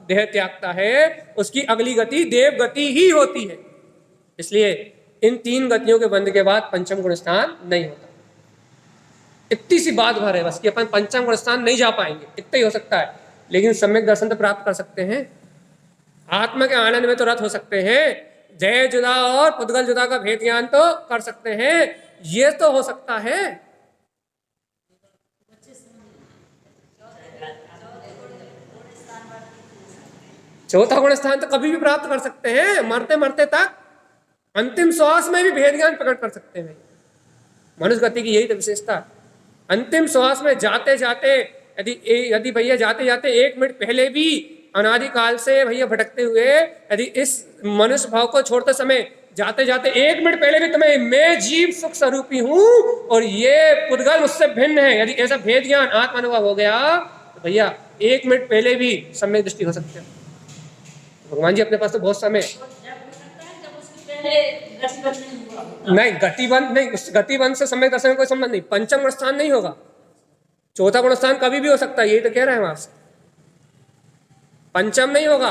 देह त्यागता है उसकी अगली गति देव गति ही होती है। इसलिए इन 3 गतियों के बंध के बाद पंचम गुण स्थान नहीं होता। इतनी सी बात भर है बस कि अपन पंचम गुण स्थान नहीं जा पाएंगे, इतना ही हो सकता है, लेकिन सम्यक दर्शन तो प्राप्त कर सकते हैं। आत्मा के आनंद में तो रत हो सकते हैं, जय जुदा और पुद्गल जुदा का भेद ज्ञान तो कर सकते हैं, ये तो हो सकता है। चौथा गुण स्थान तो कभी भी प्राप्त कर सकते हैं, मरते मरते तक अंतिम श्वास में भी भेद ज्ञान प्रकट कर सकते हैं। मनुष्य गति की यही तो विशेषता। अंतिम श्वास में जाते जाते यदि भैया जाते जाते 1 मिनट पहले भी अनादिकाल से भैया भटकते हुए यदि इस मनुष्य भाव को छोड़ते समय जाते जाते 1 मिनट पहले भी तुम्हें मैं जीव सुख स्वरूपी हूं और ये पुद्गल मुझसे भिन्न है, यदि ऐसा भेद ज्ञान आत्म अनुभव हो गया तो भैया 1 मिनट पहले भी सम्यक दृष्टि हो सकती है। भगवान जी अपने पास तो बहुत समय नहीं, गतिबंध नहीं, उस गतिबंध से सम्यक दर्शन में कोई संबंध नहीं। पंचम गुण स्थान नहीं होगा, चौथा गुण स्थान कभी भी हो सकता है, यही तो कह रहे हैं आपसे। पंचम नहीं होगा,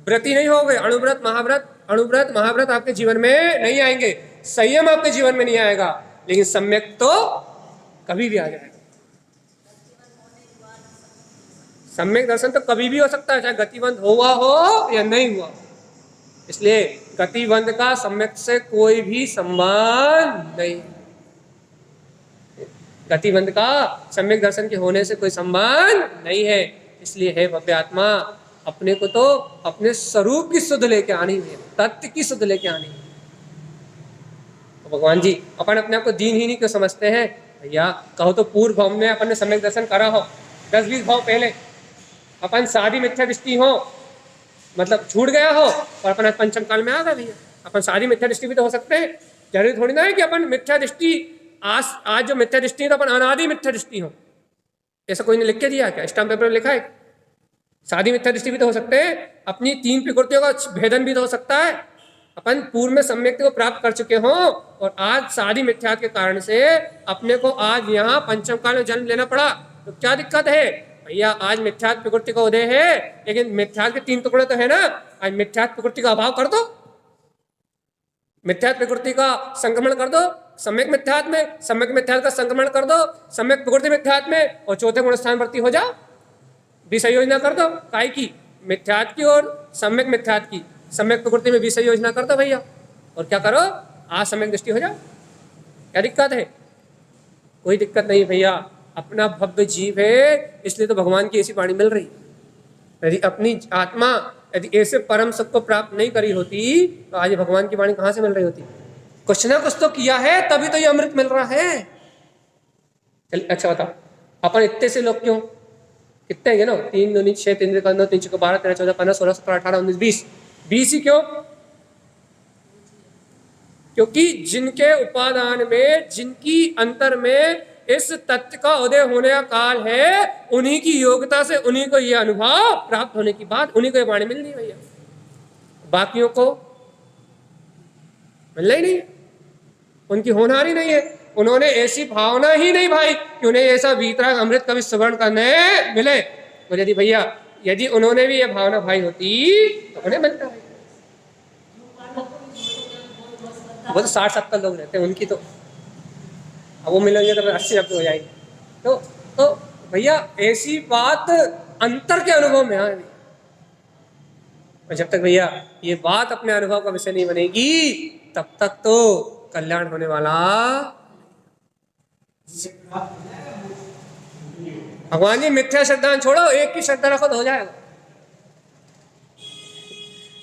व्रति नहीं हो गए, अणुव्रत महाव्रत आपके जीवन में नहीं आएंगे, संयम आपके जीवन में नहीं आएगा, लेकिन सम्यक तो कभी भी आ जाएगा। सम्यक दर्शन तो कभी भी हो सकता है, चाहे गतिबंध हुआ हो या नहीं हुआ। इसलिए गतिबंध का सम्यक से कोई भी संबंध नहीं, गतिबंध का सम्यक दर्शन के होने से कोई संबंध नहीं है। इसलिए है भव्य आत्मा, अपने को तो अपने स्वरूप की शुद्ध लेके आनी है, तत्व की शुद्ध लेके आनी है। तो भगवान जी अपन अपने आप को दीनहीन क्यों समझते हैं भैया? कहो तो पूर्व भाव में अपन ने सम्यक दर्शन करा हो, 10-20 भाव पहले अपन सारी मिथ्या दृष्टि हो, मतलब छूट गया हो और अपन पंचम काल में आ गए भैया। अपन सारी मिथ्या दृष्टि भी तो हो सकते हैं, जरूरी थोड़ी ना है कि अपन मिथ्या दृष्टि आज जो मिथ्या दृष्टि है तो अपन अनादि मिथ्या दृष्टि हो। ऐसा कोई ने लिख के दिया क्या? स्टाम्प पेपर में लिखा है? सारी मिथ्या दृष्टि भी तो हो सकते हैं, अपनी 3 प्रकृतियों का भेदन भी तो हो सकता है। अपन पूर्व में सम्यक्ति को प्राप्त कर चुके हो और आज सारी मिथ्या के कारण से अपने को आज यहाँ पंचम काल में जन्म लेना पड़ा, तो क्या दिक्कत है भैया? आज मिथ्यात्व प्रकृति का उदय है, लेकिन मिथ्यात्व के 3 टुकड़े तो है ना, आज मिथ्यात्व प्रकृति का अभाव कर दो, मिथ्यात्व प्रकृति का संक्रमण कर दो सम्यक मिथ्यात्व में, सम्यक मिथ्यात्व का संक्रमण कर दो सम्यक प्रकृति मिथ्यात्व में, और चौथे गुण स्थान वर्ती हो जाओ, विषय योजना कर दो काय की? मिथ्यात्व की और सम्यक मिथ्यात्व की, सम्यक प्रकृति में विषय योजना कर दो भैया, और क्या करो? आज सम्यक दृष्टि हो जाओ। क्या दिक्कत है? कोई दिक्कत नहीं भैया, अपना भव्य जीव है, इसलिए तो भगवान की ऐसी वाणी मिल रही। यदि अपनी आत्मा यदि ऐसे परम सुख को प्राप्त नहीं करी होती तो आज भगवान की वाणी कहाँ से मिल रही होती? कुछ ना कुछ तो किया है, तभी तो ये अमृत मिल रहा है। चल अच्छा बताओ, अपन इतने से लोग क्यों? कितने हैं ना? 3 2 6 3 9 3 6 12 13 14 15 16 17 18 19 20 ही क्यों? क्योंकि जिनके उपादान में, जिनकी अंतर में इस तत्व का उदय होने का काल है, उन्हीं की योग्यता से उन्हीं को यह अनुभव प्राप्त होने की बात, उन्हीं को यह वाणी मिलनी है भैया, बाकियों को मिलना ही नहीं, उनकी होनहार ही नहीं है। उन्होंने ऐसी भावना ही नहीं भाई कि उन्हें ऐसा वीतराग अमृत कभी सुवर्ण करने मिले। और यदि भैया यदि उन्होंने भी ये भावना भाई होती तो उन्हें मिलता है। वो तो 60-70 लोग रहते हैं, उनकी तो अब वो मिलेंगे तो 80-90 हो जाएंगे। तो भैया ऐसी बात अंतर के अनुभव में आ नहीं, और जब तक भैया ये बात अपने अनुभव का विषय नहीं बनेगी तब तक तो कल्याण होने वाला। भगवान जी मिथ्या श्रद्धा छोड़ो, एक की श्रद्धा रखो तो हो जाएगा।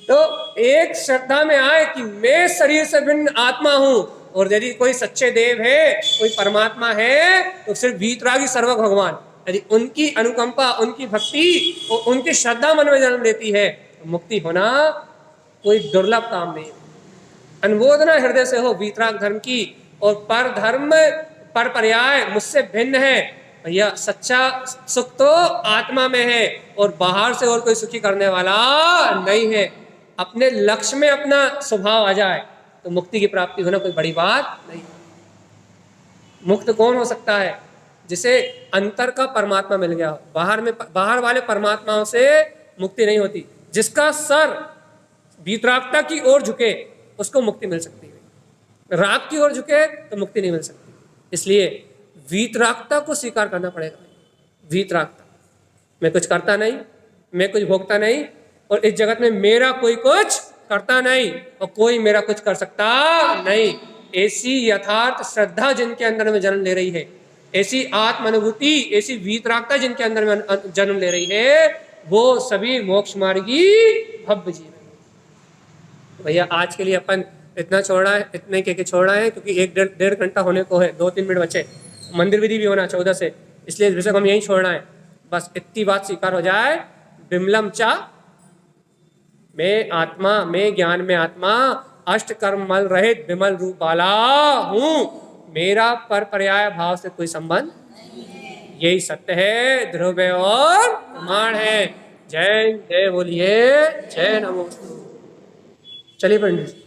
तो एक श्रद्धा में आए कि मैं शरीर से भिन्न आत्मा हूं, और यदि कोई सच्चे देव है, कोई परमात्मा है, तो सिर्फ वीतरागी सर्वक भगवान, यदि उनकी अनुकंपा, उनकी भक्ति और उनकी श्रद्धा मन में जन्म लेती है तो मुक्ति होना कोई दुर्लभ काम नहीं। अनुमोदना हृदय से हो वीतराग धर्म की, और पर धर्म पर पर्याय मुझसे भिन्न है भैया। सच्चा सुख तो आत्मा में है और बाहर से और कोई सुखी करने वाला नहीं है। अपने लक्ष्य में अपना स्वभाव आ जाए तो मुक्ति की प्राप्ति होना कोई बड़ी बात नहीं। मुक्त कौन हो सकता है? जिसे अंतर का परमात्मा मिल गया हो। बाहर वाले परमात्माओं से मुक्ति नहीं होती। जिसका सर वीतरागता की ओर झुके, उसको मुक्ति मिल सकती है। राग की ओर झुके तो मुक्ति नहीं मिल सकती। इसलिए वीतरागता को स्वीकार करना पड़ेगा। वीतरागता, मैं कुछ करता नहीं, मैं कुछ भोगता नहीं, और इस जगत में मेरा कोई कुछ करता नहीं और कोई मेरा कुछ कर सकता नहीं। ऐसी यथार्थ श्रद्धा जिनके अंदर में जन्म ले रही है, ऐसी आत्म अनुभूति, ऐसी वीतरागता जिनके अंदर में जन्म ले रही है, वो सभी मोक्ष मार्गी भव्य जीव है। भैया आज के लिए अपन इतना छोड़ना है, इतने के छोड़ना है, क्योंकि 1-1.5 घंटा होने को है, 2-3 मिनट बचे, मंदिर विधि भी होना 14 से, इसलिए इस विषय को हम यही छोड़ना है। बस इतनी बात स्वीकार हो जाए, विमलम चा, मैं आत्मा, मैं ज्ञान में आत्मा, अष्ट कर्म मल रहित विमल रूप वाला हूँ, मेरा पर पर्याय भाव से कोई संबंध, यही सत्य है, ध्रुव और प्रमाण है। जय जय बोलिए, जय नमो। चलिए पंडित।